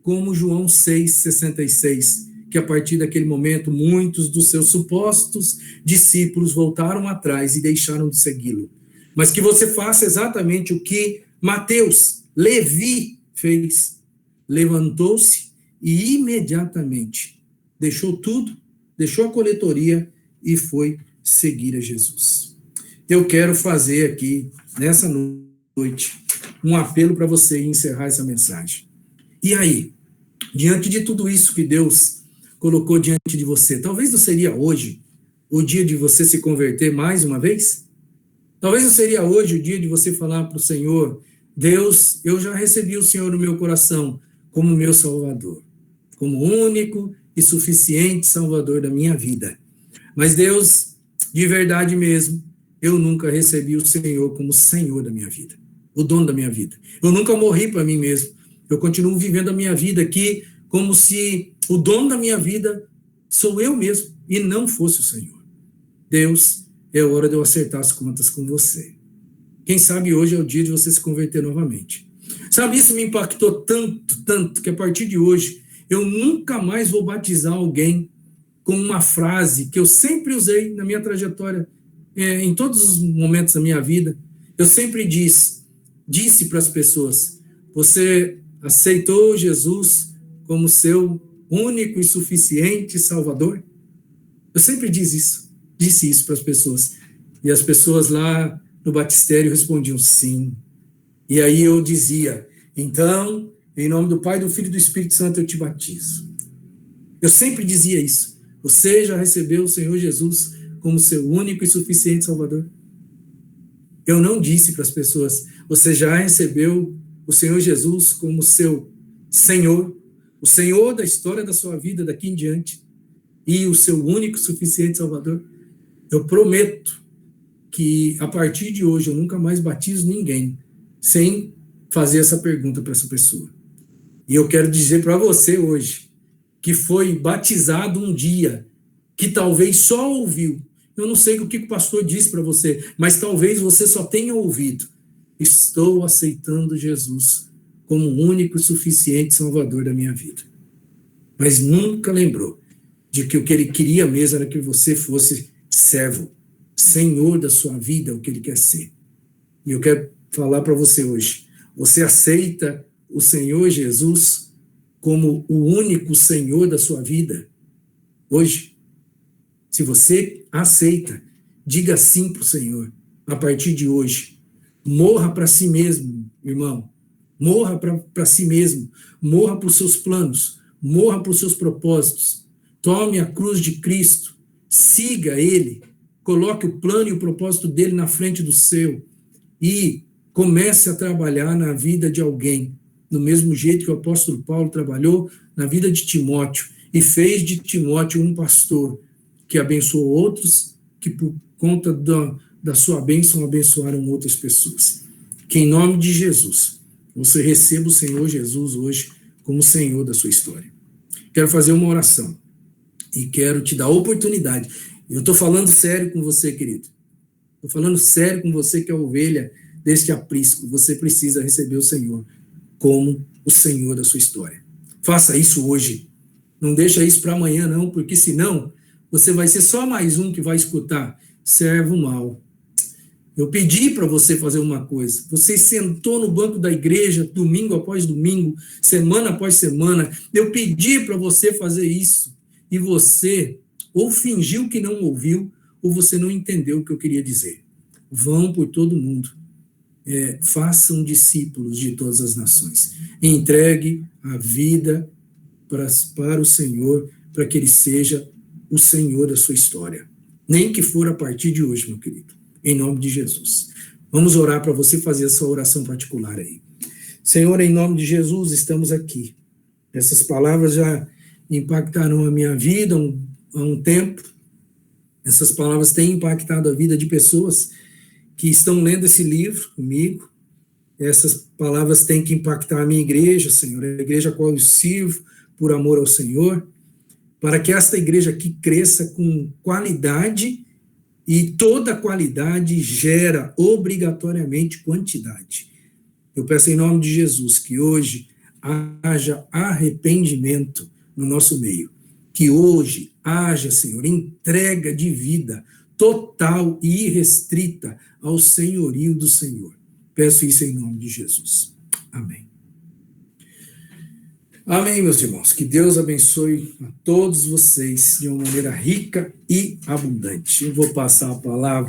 como João 6,66, que a partir daquele momento muitos dos seus supostos discípulos voltaram atrás e deixaram de segui-lo. Mas que você faça exatamente o que Mateus, Levi, fez. Levantou-se e imediatamente deixou tudo, deixou a coletoria e foi seguir a Jesus. Eu quero fazer aqui, nessa noite, um apelo para você encerrar essa mensagem. E aí, diante de tudo isso que Deus colocou diante de você, talvez não seria hoje o dia de você se converter mais uma vez? Talvez não seria hoje o dia de você falar para o Senhor, Deus, eu já recebi o Senhor no meu coração como meu Salvador, como único e suficiente Salvador da minha vida. Mas Deus, de verdade mesmo, eu nunca recebi o Senhor como Senhor da minha vida, o dono da minha vida. Eu nunca morri para mim mesmo. Eu continuo vivendo a minha vida aqui como se o dono da minha vida sou eu mesmo e não fosse o Senhor. Deus, é hora de eu acertar as contas com você. Quem sabe hoje é o dia de você se converter novamente. Sabe, isso me impactou tanto, que a partir de hoje eu nunca mais vou batizar alguém com uma frase que eu sempre usei na minha trajetória, em todos os momentos da minha vida. Eu sempre disse para as pessoas: você aceitou Jesus como seu único e suficiente Salvador? Eu sempre disse isso para as pessoas. E as pessoas lá no batistério respondiam sim. E aí eu dizia: então, em nome do Pai, do Filho e do Espírito Santo, eu te batizo. Eu sempre dizia isso. Você já recebeu o Senhor Jesus como seu único e suficiente Salvador? Eu não disse para as pessoas: você já recebeu o Senhor Jesus como seu Senhor, o Senhor da história da sua vida daqui em diante, e o seu único e suficiente Salvador? Eu prometo que a partir de hoje eu nunca mais batizo ninguém sem fazer essa pergunta para essa pessoa. E eu quero dizer para você hoje, que foi batizado um dia, que talvez só ouviu. Eu não sei o que o pastor disse para você, mas talvez você só tenha ouvido: estou aceitando Jesus como o único e suficiente Salvador da minha vida. Mas nunca lembrou de que o que ele queria mesmo era que você fosse servo, senhor da sua vida, o que ele quer ser. E eu quero falar para você hoje: você aceita o Senhor Jesus como o único Senhor da sua vida hoje? Se você aceita, diga sim para o Senhor a partir de hoje. Morra para si mesmo, irmão. Morra para si mesmo. Morra para os seus planos. Morra para os seus propósitos. Tome a cruz de Cristo. Siga Ele. Coloque o plano e o propósito dele na frente do seu. E comece a trabalhar na vida de alguém, do mesmo jeito que o apóstolo Paulo trabalhou na vida de Timóteo, e fez de Timóteo um pastor que abençoou outros, que por conta da sua bênção abençoaram outras pessoas. Que em nome de Jesus, você receba o Senhor Jesus hoje como Senhor da sua história. Quero fazer uma oração e quero te dar a oportunidade. Eu estou falando sério com você, querido. Estou falando sério com você que é ovelha deste aprisco. Você precisa receber o Senhor como o Senhor da sua história. Faça isso hoje. Não deixa isso para amanhã, não, porque senão você vai ser só mais um que vai escutar: servo mau. Eu pedi para você fazer uma coisa. Você sentou no banco da igreja, domingo após domingo, semana após semana. Eu pedi para você fazer isso. E você ou fingiu que não ouviu, ou você não entendeu o que eu queria dizer. Vão por todo mundo. Façam discípulos de todas as nações. Entregue a vida para o Senhor, para que Ele seja o Senhor da sua história. Nem que for a partir de hoje, meu querido. Em nome de Jesus. Vamos orar para você fazer essa oração particular aí. Senhor, em nome de Jesus, estamos aqui. Essas palavras já impactaram a minha vida há um tempo. Essas palavras têm impactado a vida de pessoas que estão lendo esse livro comigo. Essas palavras têm que impactar a minha igreja, Senhor, a igreja a qual eu sirvo por amor ao Senhor, para que esta igreja aqui cresça com qualidade, e toda qualidade gera obrigatoriamente quantidade. Eu peço em nome de Jesus que hoje haja arrependimento no nosso meio, que hoje haja, Senhor, entrega de vida total e irrestrita ao senhorio do Senhor. Peço isso em nome de Jesus. Amém. Amém, meus irmãos. Que Deus abençoe a todos vocês de uma maneira rica e abundante. Eu vou passar a palavra